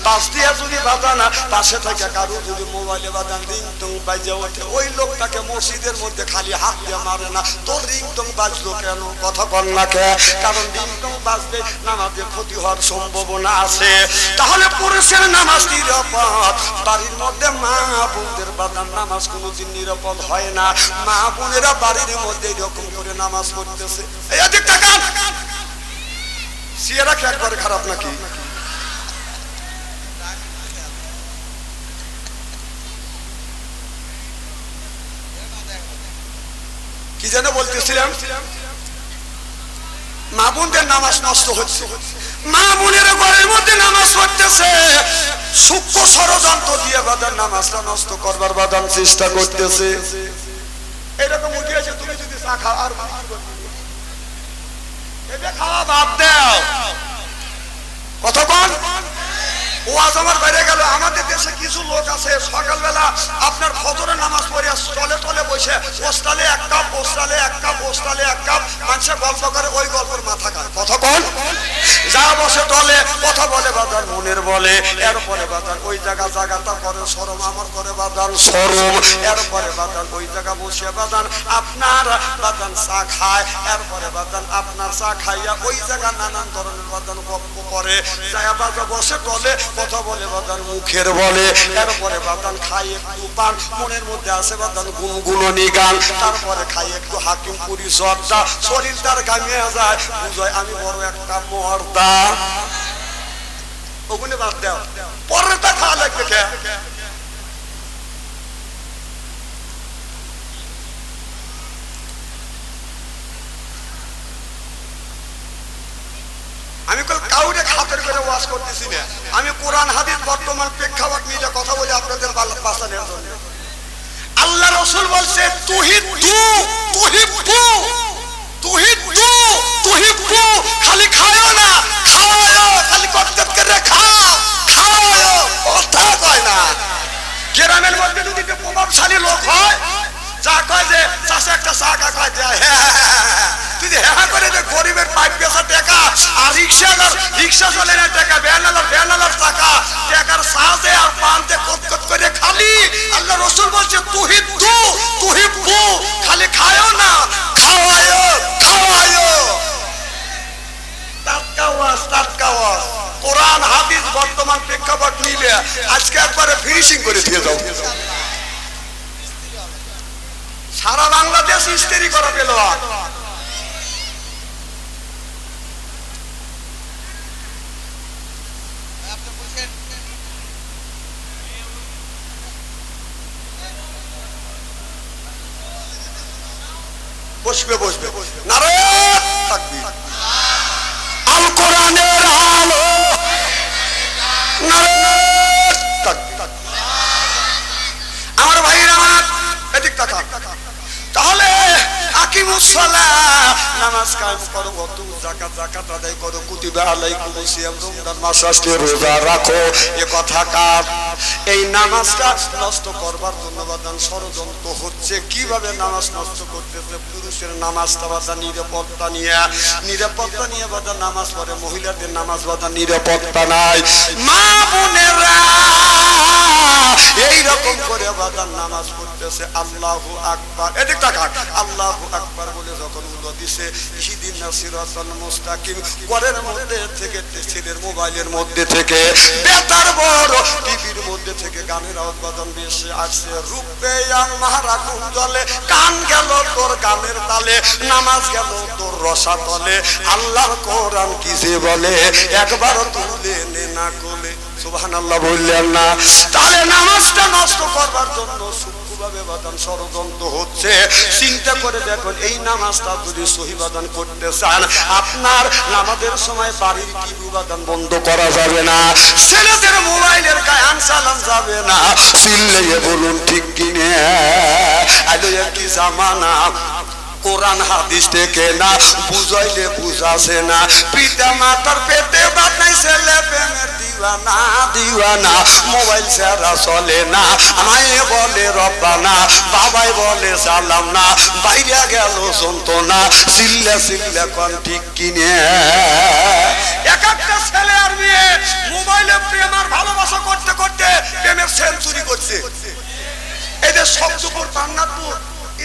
পাশ দিয়ে যদি বাজান পাশে থেকে কারো যদি মোবাইলে বাজান রিংটং বাজে ওঠে, ওই লোকটাকে মসজিদের মধ্যে খালি হাত দিয়ে মারে না। তোর রিংটং বাজলো কেন? কথা বল না কে? কারণ রিংটং বাজলে নামাজে ক্ষতি হওয়ার সম্ভাবনা আছে। তাহলে পুরুষের নামাজ নিরাপদ, বাড়ির মধ্যে মা বোনদের বাজান নামাজ কোনোদিন নিরাপদ হয় না। মা বোনেরা বাড়ির মধ্যে এরকম করে নামাজ পড়তেছে। সিয়ারা কি একবারে খারাপ নাকি? কি যেন বলতেছিলাম? মা বোনদের নামাজ নষ্ট হচ্ছে, মা বোনের ঘরের মধ্যে নামাজ পড়তেছে, সূক্ষ্ম ষড়যন্ত্র দিয়ে বাদান নামাজটা নষ্ট করবার বাদান চেষ্টা করতেছে। এরকম উঠিয়েছে, তুমি যদি চা খাও আর এটা খাওয়া বাদ দাও। কতক্ষণ ওয়াজ আমার বাইরে গেল। আমাদের দেশে কিছু লোক আছে সকালবেলা আপনার ফজরের নামাজ পড়ে টলে টলে বসে ওস্তালে এক কাপ, ওস্তালে এক কাপ, ওস্তালে এক কাপ, মানুষের গল্প করে, ওই গল্পের মাথা খায়। কতক্ষণ যা বসে টলে কথা বলে বাদান মনের বলে, এরপরে বাদান ওই জায়গাটা করে শরম, আমার করে বাদান শরম, এরপরে বাদান ওই জায়গা বসে বাদান আপনার বাদান চা খায়, এরপরে বাদান আপনার চা খাইয়া ওই জায়গা নানান ধরনের বাদান গল্প করে, যায় বাদা বসে টলে কথা বলে বাদান মুখের বলে, এরপরে বাদান খাই একটু পান, মনের মধ্যে আছে বাদান গুনগুননি গান, তারপরে খাই একটু হাকিম পুরি জর্দা, শরীর তার গামিয়ে যায়, বুঝায় আমি বড় একটা মর্দা। ওগুলো বাদ দাও, পরেরটা খাওয়া লাগবে কে? আমি কাউরে খাতের করে ওয়াজ করতেছি না, আমি কোরআন হাদিস বর্তমান প্রেক্ষাপট মিলে কথা বলি আপনাদের বাঁচানোর জন্য। আল্লাহ রাসূল বলছে খালি খায়ও না, খাওয়ায়ও, খালি করতে করে খাও, খাওয়ায়ও, কথা কয় না। গ্রামের মধ্যে যদি প্রভাবশালী লোক হয়, যা কয় যে চাষে একটা চা কাকা যায়, যদি হ্যাঁ করে যে গরিবের পাইপ বেচা টাকা, আর রিক্সা চলে না টাকা, ভ্যানালার টাকা, টাকার সাহায্যে আর পানতে কত করে খালি। আল্লাহ রাসূল বলছে তুহিব্বু, খালি খায়ও না, খাওয়ায়ও, খাওয়ায়ও। টাটকা ওয়াজ কোরআন হাদিস বর্তমান প্রেক্ষাপট মিলে আজকে একবারে ফিনিশিং করে দিয়ে যাও। সারা বাংলাদেশ ইস্তেরি করা পেল। বসবে নারে তাকবীর, আল কোরআনের আলো, নারে তাকবীর। আমার ভাইরা আমার এদিক তাকান। তাহলে আকিমুস সালাহ, নামাজ কায়েম করো, ওয়াতু যাকাত আদায় করো, কুতিবা আলাইকুমুস সিয়াম, রমজান মাস আসলে রোজা রাখো। এ কথা কার? এই নামাজটা নষ্ট করবার জন্য বাদান ষড়যন্ত্র হচ্ছে। কিভাবে নামাজ নষ্ট করতেছে? পুরুষের নামাজটা বাদান নিরাপত্তা নিয়ে বাদান নামাজ পড়ে, মহিলাদের নামাজ বাদান নিরাপত্তা নাই। মা বোনেরা এইরকম করে বাদান নামাজ পড়তেছে। আল্লাহু আকবার, এদিক তাকান, আল্লাহু আকবার বলে যখন উদো দিছে, ইহদিনাস সিরাতাল মুস্তাকিম, ঘরের মধ্যে থেকে, ছেলের মোবাইলের মধ্যে থেকে, বেতার বড় টিভির মধ্যে থেকে গানের আওয়াজ বাদান বেশি আসছে। রূপে মাহারা কুঞ্জলে, কান গেল তোর গানের তালে, নামাজ গেল তোর রসা তলে। আল্লাহর কোরআন কি যে বলে, একবার তুলে নে না কোলে, সুবহানাল্লাহ বললেন না? তাহলে নামাজটা নষ্ট করবার জন্য সূক্ষ্মভাবে বাদান ষড়যন্ত্র হচ্ছে। চিন্তা করে দেখুন, এই নামাজটা যদি সহি বাদান করতে চান, আপনার নামাজের সময় বাড়ির টিভি বাদান বন্ধ করা যাবে না, ছেলেদের মোবাইলের গান চালান যাবে না। চিল্লাইয়ে বলুন ঠিক কিনে? আলো কি জামানা, কোরআন হাদিস থেকে না বুঝাইলে বুঝাছে না। পিতা মাতার পেটে বানাই ছেলে প্রেমের দিওয়ানা, মোবাইল ছাড়া চলে না। মায়ে বলে রব্বানা, বাবাই বলে সালাম না, বাইরে গেল যন্ত্রণা, চিল্লা কোন ঠিক কিনে? এক একটা ছেলে আর মেয়ে মোবাইলে প্রেম আর ভালোবাসা করতে করতে প্রেমের সেঞ্চুরি করছে। এদের শব্দপুর, পান্নাপুর,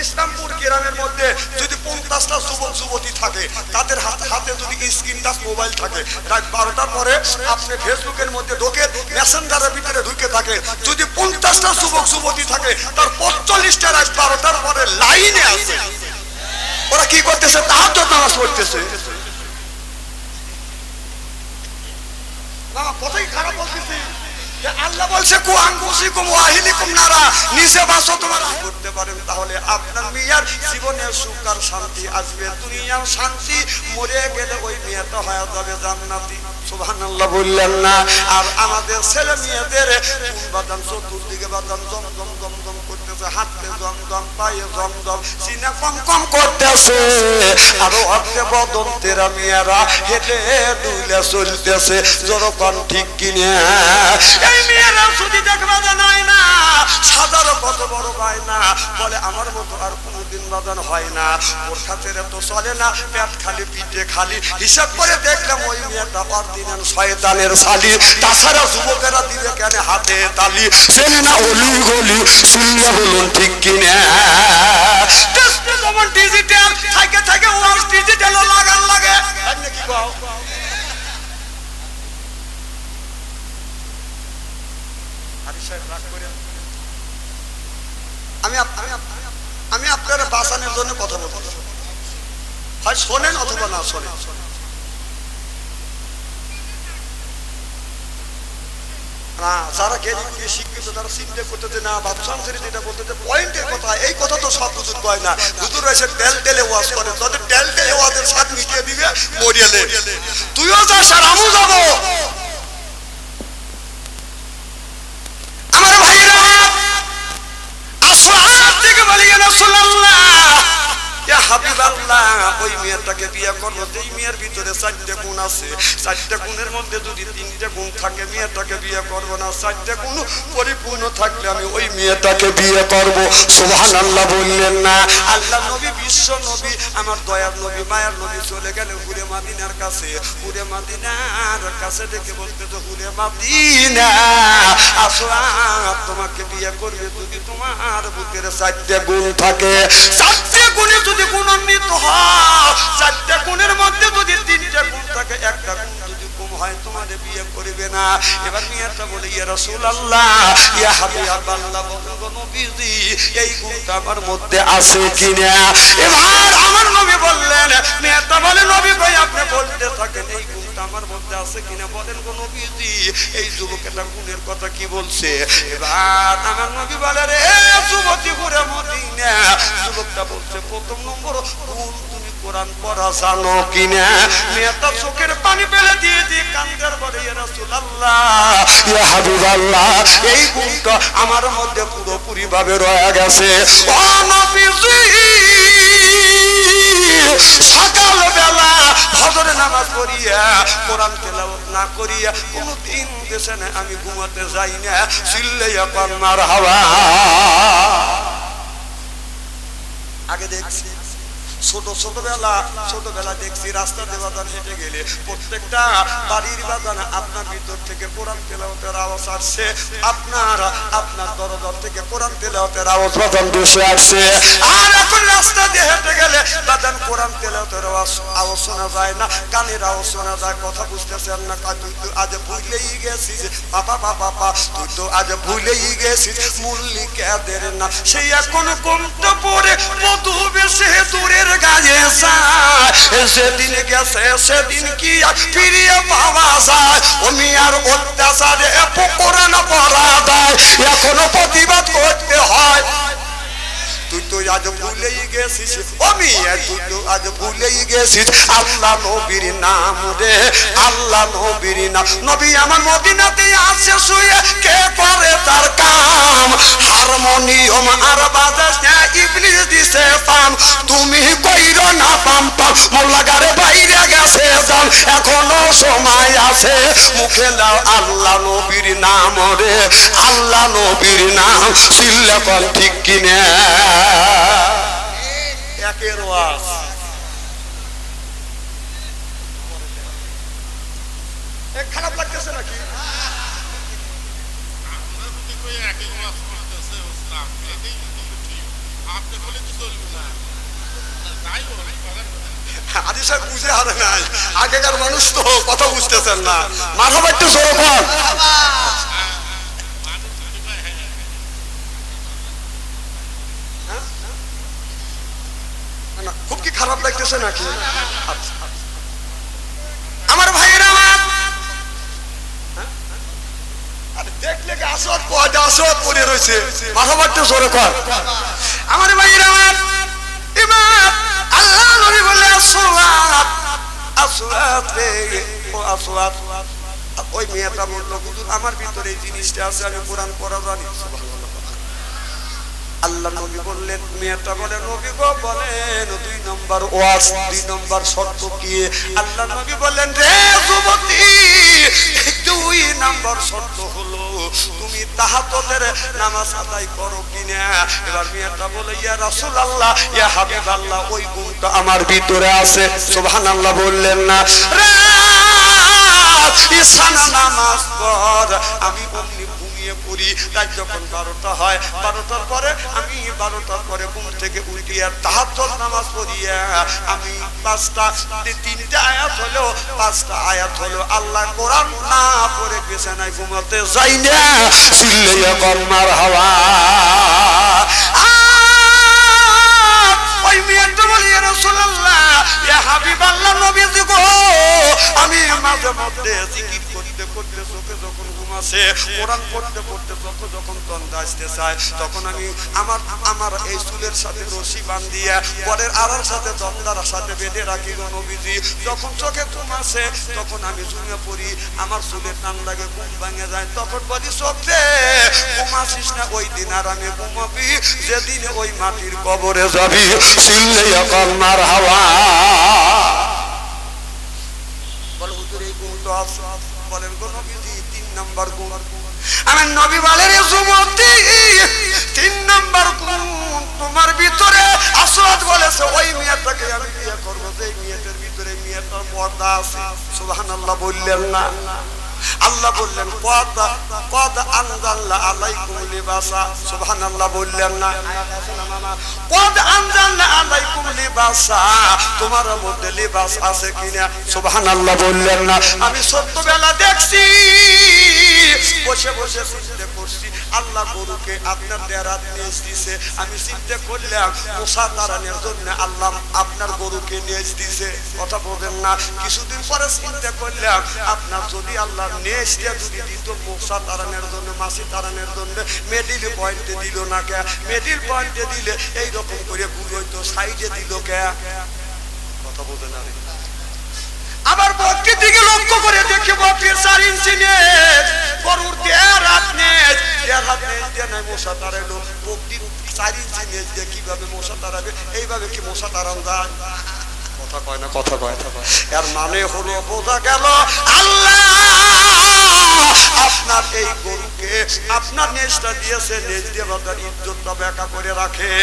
ইসলামপুর গ্রামের মধ্যে যদি 50টা যুবক যুবতী থাকে, তাদের হাতে যদি স্ক্রিন টাচ মোবাইল থাকে, রাত 12টার পরে আপনি ফেসবুকের মধ্যে ঢোকে, মেসেঞ্জারের ভিতরে ঢুকে থাকে, যদি 50টা যুবক যুবতী থাকে, তার 45টা রাত 12টার পরে লাইনে আছে। ওরা কি করতেছে? তাহাজ্জুদ নামাজ পড়তেছে। কথাই খারাপ বলতেছি, আল্লাহ বলছে কু আনফুসিকুম ওয়া আহলিকুম নারা, নিজে বাঁচো তোমরা করতে পারেন, তাহলে আপনার মেয়ের জীবনে সুখ আর শান্তি আসবে, দুনিয়ার শান্তি, মরে গেলে ওই মেয়েটা হয়ে যাবে জান্নাতি। সুবহানাল্লাহ বললেন না? আর আমাদের ছেলে মেয়েদের কোন বাদান চতুর্দিকে বাদান জমজম জমজম করতেছে, হাতে জমজম, পায়ে জমজম, সিনা কম কম করতেছে, আরো অর্ধে বদন তেরা মেয়েরা হেঁটে দুলে চলতেছে, যেরকম ঠিক কিনে। এই মেয়েরা শুধু দেখবা জানায় না, সাজারও কত বড় পায় না, বলে আমার মতো আর কোনোদিন বাদান হয় না, ওর খাতের এত চলে না, পেট খালি পিঠে খালি, হিসাব করে দেখলাম ওই মেয়েটা অর্দিনান শয়তানের শালি। তাছাড়া যুবকেরা দিবে কেন হাতে তালি, চেনে না অলি গলি, শুনলে বলুন ঠিক কিনে। যেমন ডিজিটাল থাকে থাকে ওয়াজ ডিজিটালও লাগান লাগে, কি কও? আমি আপনারা বাঁচানোর জন্য কথা বলতে, হয় শোনেন অথবা না শোনেন। যারা জ্ঞানী শিক্ষিত তারা চিন্তা করতেছে না, বাদশাহ যেটা বলতেছে পয়েন্টের কথা, এই কথা তো সব হুজুর কয় না। হুজুর এসে টেল টেলে ওয়াজ করে, তাদের টেল টেলে ওয়াজের স্বাদ মিটিয়ে দিবে, মরিয়ালে তুইও যাস আর আমিও যাবো। আমার ভাইরা আসওয়াদ থেকে বলি ইয়া রাসূলুল্লাহ, ইয়া হাবিবাল্লাহ, ওই মেয়েটাকে বিয়ে করবো যেই মেয়ের ভিতরে 4টে গুণ আছে, 4টে গুণের মধ্যে যদি 3টে গুণ থাকে মেয়েটাকে বিয়ে করবো না, 4টে গুণ পরিপূর্ণ থাকলে আমি ওই মেয়েটাকে বিয়ে করবো। সুবহানাল্লাহ বললেন না? আল্লাহ নবী, বিশ্ব নবী, আমার দয়ার নবী, মায়ার নবী চলে গেলে হুরে মাদিনার কাছে, হুরে মাদিনার কাছে ডেকে বলতে তো, হুরে মাদিনা আসওয়াদ তোমাকে বিয়ে করবে যদি তোমার বুকের 4টে গুণ থাকে। 4টে গুণে যদি গুণান্বিত হয়, 4টে গুণের মধ্যে যদি 3টে গুণ থাকে, একটা গুণ যদি কম হয় তোমাদের বিয়ে করবে না। এবার মেয়েটা বলে ইয়া রাসূলুল্লাহ, ইয়া হাবিবাল্লাহ, বলবো নবীজি এই গুণটা আমার মধ্যে আছে কিনা। এবার আমার নবী বললেন, মেয়েটা বলে নবী ভাই আপনি বলতে থাকেন এই গুণটা আমার মধ্যে আছে কিনা, বলেন গো নবীজি এই যুবকেটা গুণের কথা কি বলছে। এবার আমার নবী বলে রে যুবতী ঘুরে মদিনা, যুবকটা বলছে প্রথম নম্বর গুণ তুমি কোরআন পড়া জানো কিনা। মেয়েটা চোখের পানি ফেলে দিয়ে দিয়ে কান্দার বলে ইয়া রাসূলুল্লাহ, ইয়া হাবিবাল্লাহ এই গুণটা আমার মধ্যে পুরোপুরি ভাবে রয়ে গেছে। ও নবীজি সকালবেলা ফজরের নামাজ পড়িয়া কোরআন তেলাওয়াত না করিয়া কোনদিন দেশে না আমি ঘুমাতে যাই না, চিল্লাইয়া পান মারহাবা। আগে দেখছি ছোটবেলা দেখছি রাস্তা দিয়ে বাজান হেঁটে গেলে প্রত্যেকটা বাড়ির বাজান আপনার ভিতর থেকে কোরআন তেলাওয়াতের আওয়াজ আসছে, আপনার দরজা থেকে কোরআন তেলাওয়াতের আওয়াজ বাজান বসে আসছে। আর এখন রাস্তা দিয়ে হেঁটে গেলে বাজান কোরআন তেলাওয়াতের আওয়াজ শোনা যায় না, গানের আওয়াজ শোনা যায়, কথা বুঝতেছেন না। তুই তো আজ ভুলেই গেছিস বাবা, তুই তো আজ ভুলেই গেছিস মল্লিকাদের না, সেই এখন কমতে পড়ে মধু বেশে দূরের গায়ে যায়, সেদিন গেছে সেদিন কি ফিরিয়ে পাওয়া যায়, অমিয়ার অত্যাচারে কোরআন পড়া যায়, এখনো প্রতিবাদ করতে হয়। তুই তো আজ ভুলেই গেছিস অমিয়া, তুই তো আজ ভুলেই গেছিস আল্লাহ নবীর নাম রে, আল্লাহ নবীর নাম। নবী আমার মদিনাতে আছে শুয়ে, কে করে তার কাম, হারমোনিয়াম আর বাজাচ্ছে ইবলিস দিছে পাম, তুমি কইরো না পাম পাম, মোল্লাগারে বাইরে গেছে যান, এখনো সময় আছে, মুখে লাও আল্লাহ নবীর নাম রে, আল্লাহ নবীর নাম, চিল্লাকন ঠিক কিনে। একের ওয়াজ খারাপ লাগতেছে নাকি? আদি সাহেব বুঝে হারে নাই, আগেকার মানুষ তো কথা বুঝতেছেন না, মাথা বাড়তে সরো কর। খুব কি খারাপ লাগতেছে নাকি? আমার ভাইয়েরা আরে দেখ আসওয়াদ কয়টা আসওয়াদ পড়ে রয়েছে মাথা মারতে জোরে কর আমার ভাইরা আমার ইমাম আল্লাহ নবী বলে আসওয়াদ আসওয়াদ রে ও আসওয়াদ ওই মেয়েটা বলল হুজুর আমার ভিতরে এই জিনিসটা আছে আমি কোরআন পড়া জানি সুবহানাল্লাহ আল্লাহ নবী বললেন মেয়েটা বলে নবী গো বলেন 2 নম্বর ওয়াজ 2 নম্বর শর্ত কি আল্লাহ নবী বললেন রে যুবতী 2 নম্বর শর্ত হলো তুমি তাহাজ্জুদের নামাজ আদায় করো কিনা এবার মেয়েটা বলে ইয়া রাসূলুল্লাহ ইয়া হাবিবাল্লাহ ওই গুণটা আমার ভিতরে আছে সুবহানাল্লাহ বললেন না রাত ইসানা নামাজ পড় আমি অমনি ঘুমিয়ে পড়ি তাই যখন 12টা হয় 12টার পরে আমি 12টার পরে ঘুম থেকে উঠিয়া তাহাজ্জুদ নামাজ পড়িয়া আমি 3টা আয়াত হলো 5টা আয়াত হলো আল্লাহ কোরআন না পড়ে বিছানায় ঘুমাতে যাই না চিল্লাইয়া কর মারহাবা ওই মেয়েটা বলি ইয়া রাসূলুল্লাহ ইয়া হাবিবাল্লাহ নবীজি গো আমি মাঝে মধ্যে জিকির করতে করতে চোখে যখন ঘুম আসে কোরআন পড়তে পড়তে যখন তন্দ্রা আসতে চায় তখন আমি আমার এই চুলের সাথে রশি বাঁধিয়া পরের আড়ার সাথে দন্দার সাথে বেঁধে রাখি গো নবীজি যখন চোখে ঘুম আসে তখন আমি ঘুমিয়ে পড়ি আমার চুলের টান লাগে ঘুম ভেঙে যায় তখন বলি চোখে ঘুম আসিস না ওই দিন আর আমি ঘুমাবি যেদিন ওই মাটির কবরে যাবি চিল্লাইয়া কর মারহাবা বল হুজুর এই গুণ তো আছে বলেন গো নবীজি 3 নম্বর গুণ আমার নবী বলেন যুবতী 3 নম্বর গুণ তোমার ভিতরে আসওয়াদ বলেছে ওই মেয়েটাকে আমি বিয়ে করব যে মেয়েটার ভিতরে মেয়েটার পর্দা আছে সুবহানাল্লাহ বললেন না আল্লাহ বললেন কদ আনজালনা আলাইকুম লিবাসা সুবহানাল্লাহ বললেন না কদ আনজালনা আলাইকুম লিবাসা তোমার মধ্যে লিবাস আছে কিনা সুবহানাল্লাহ বললেন না আমি ছোটবেলা দেখছি বসে বসে চিন্তা করছি আল্লাহ গরুকে আপনার দেরাত নিয়ে দিয়েছে আমি চিন্তা করলাম মুসা তারানের জন্য আল্লাহ আপনার গরুকে নিয়ে দিয়েছে কথা বলেন না কিছুদিন পরে চিন্তা করলাম আপনার যদি আল্লাহ নেস্টিয়া যদি দিত মুসা তারানের জন্য মাসি তারানের জন্য মিডল পয়েন্টে দিল না কে মিডল পয়েন্টে দিলে এই রকম করে ভুল হইতো সাইডে দিল কে কথা বলেন না আবার বকরির দিকে লক্ষ্য করে দেখি বকরির 4 ইঞ্চি নেজ গরুর দেরাত নেজ দিয়ে নাই মশা তাড়ালো বকরির 4 ইঞ্চি নেজ দিয়ে কিভাবে মশা তাড়াবে এইভাবে কি মশা তাড়ানো যায় কথা কয় না কথা কয় এর মানে হলো বোঝা গেল আল্লাহ আপনার এই গরুকে আপনার নেজটা দিয়েছে নেজ দিয়ে বাজার ইজ্জতটা ব্যাকা করে রাখে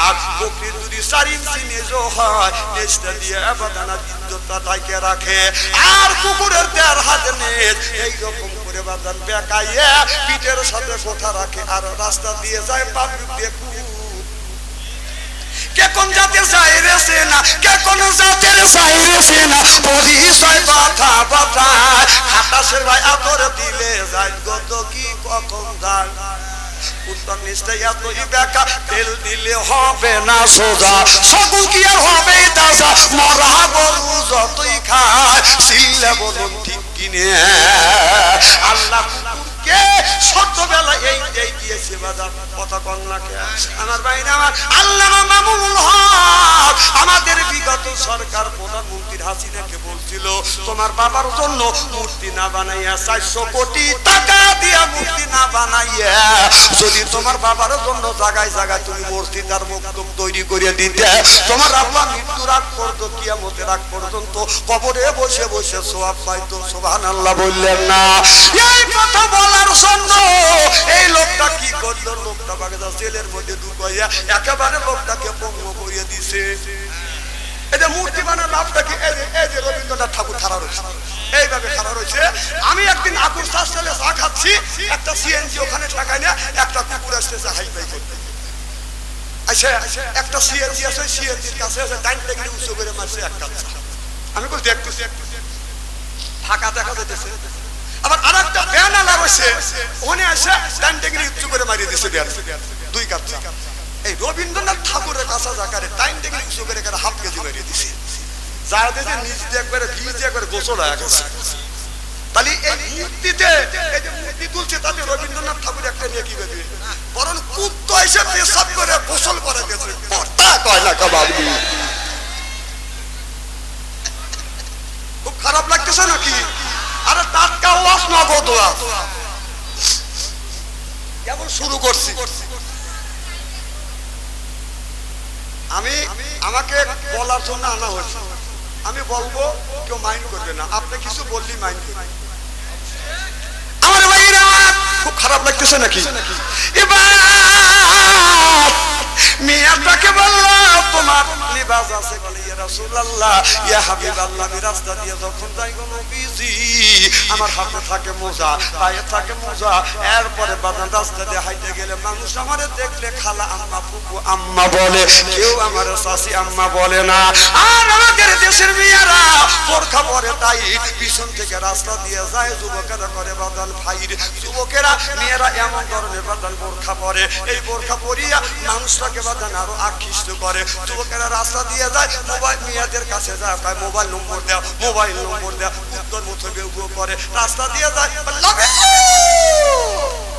আর বকরির যদি 4 ইঞ্চি নেজও হয় নেজটা দিয়ে বাজার ইজ্জতটা ঢাকে রাখে আর কুকুরের 1.5 হাত নেজ এই রকম করে বাজার বেকাইয়া পিঠের সাথে কোথা রাখে আর রাস্তা দিয়ে যায় পাবলিক দিয়ে কে কোন জাতের চাইরেছে না কে কোন জাতের চাইরেছে না পরিচয় কথা বাতায় আকাশের ভাই আতরে দিলে যায় গত কি কখন যায় উত্তর নিশ্চয় এতই বেকা তেল দিলে হবে না সোজা সকল কি আর হবে দাসা মরা গরু যতই খায় সিল্লে বলুন ঠিক কিনে আল্লাহ কে ছোটবেলা এই দিয়েছে বাজার কথা কম লাগে আমার ভাইরা আমার আল্লামা মামুনুল হক আমাদের বিগত সরকার প্রধানমন্ত্রী হাসিনাকে বলছিল তোমার বাবার জন্য মূর্তি না বানাইয়া 400 কোটি টাকা দিয়া মূর্তি না বানাইয়া যদি তোমার বাবার জন্য জায়গায় জায়গায় তুমি মূর্তি তার মুক্তম তৈরি করে দিতে তোমার আল্লাহ মৃত্যুর আগ পর্যন্ত কিয়ামতের আগ পর্যন্ত কবরে বসে বসে সওয়াব পাইতো সুবহানাল্লাহ বললেন না এই কথা বলার জন্য এই লোকটা কি করলো লোকটা বাগদা জেলের মধ্যে ঢুকাইয়া একেবারে লোকটাকে পঙ্গ করিয়ে দিয়েছে এই যে মূর্তি বানার লাভটাকে এই যে রবীন্দ্রনাথ ঠাকুর খাড়া রয়েছে এইভাবে খাড়া রয়েছে আমি একদিন আকুর চাষলে চা খাচ্ছি একটা সিএনজি ওখানে ঠেকায় না একটা কুকুর আসতেছে হাই ফাই করতে আচ্ছা একটা সিএনজি আছে সিএনজির কাছে আছে ডাইন থেকে উঁচু করে মারছে একটা আমি বলছি একটু ফাঁকা দেখা যেতেছে আবার আরেকটা ব্যানালা রয়েছে ওখানে এসে ডাইন থেকে উঁচু করে মারিয়ে দিয়েছে ব্যান 2 কাপ চা এই রবীন্দ্রনাথ ঠাকুরের কাছে জাকারে ডাইন থেকে উঁচু করে হাফ কেজি মারিয়ে দিয়েছে যা দেখে নিজ দিয়ে একবারে ভিজে একবারে গোসল হয়ে গেছে তাহলে এই মূর্তিতে এই যে মূর্তি তুলছে তাতে রবীন্দ্রনাথ ঠাকুর একটা নিয়ে কি করবে, বরং কুত্তো এসে পেশাব করে গোসল করে দিয়েছে। তা কয় না কাবাবি, খুব খারাপ লাগতেছে নাকি? আরে টাটকা ওয়াজ নগদ ওয়াজ কেবল শুরু করছি। আমি আমাকে বলার জন্য আনা হয়েছে, আমি বলবো কেউ মাইন্ড করবে না, আপনি কিছু বললি মাইন্ড করবে। আমার ভাইরা খুব খারাপ লাগতেছে নাকি? এবার মেয়েটাকে বললো তোমার লিবাস আছে, বলে ইয়া রাসূলুল্লাহ ইয়া হাবিবাল্লাহ, আমি রাস্তা দিয়ে যখন যাই গো নবীজি আমার হাতে থাকে মোজা, পায়ে থাকে মোজা, এরপরে বাজান রাস্তা দিয়ে হাইতে গেলে মানুষ আমারে দেখলে খালা আম্মা ফুফু আম্মা বলে, কেউ আমার চাচি আম্মা বলে না। আর আমাদের দেশের মেয়েরা বোরখা পরে তাই পিছন থেকে রাস্তা দিয়ে যায়, যুবকেরা করে বাজান ফাইর, যুবকেরা মেয়েরা এমন ধরনের বাজান বোরখা পরে, এই বোরখা পরিয়া মানুষটাকে বাজান আরো আকৃষ্ট করে। যুবকেরা রাস্তা দিয়ে যায়, মোবাইল মেয়েদের কাছে যায়, মোবাইল নম্বর দেও, মোবাইল নম্বর দেও, উত্তর মুখে বেউ করে রাস্তা দিয়ে যায়।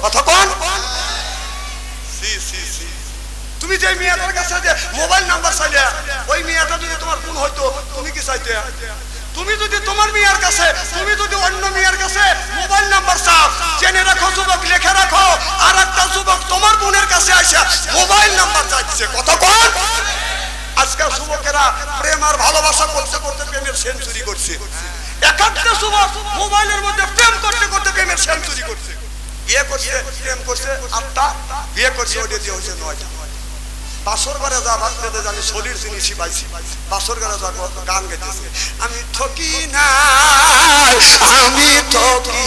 কথা কোন? তুমি যে মেয়েটার কাছে যে মোবাইল নাম্বার চাইলে, ওই মেয়েটা যদি তোমার কোন হয়তো তুমি কি চাইতে? তুমি যদি তোমার মেয়ের কাছে, তুমি যদি অন্য মেয়ের কাছে মোবাইল নাম্বার চাও, জেনে রাখো যুবক, লিখে রাখো, আর একটা যুবক তোমার বোনের কাছে আসে মোবাইল নাম্বার চাইছে। কথা কোন? আজকাল যুবকেরা প্রেম আর ভালোবাসা করতে করতে প্রেমের সেঞ্চুরি করছে। এক একটা যুবক মোবাইলের মধ্যে প্রেম করতে করতে প্রেমের সেঞ্চুরি করছে। বিয়ে করছে, প্রেম করছে 8টা, বিয়ে করছে ওটা দিয়ে হচ্ছে 9টা। বাসর ঘরে যা ভাবতে জানি শরীর জিনিসই পাইছি, বাসর ঘরে যা গান গেতেছে, আমি ঠকি না, আমি ঠকি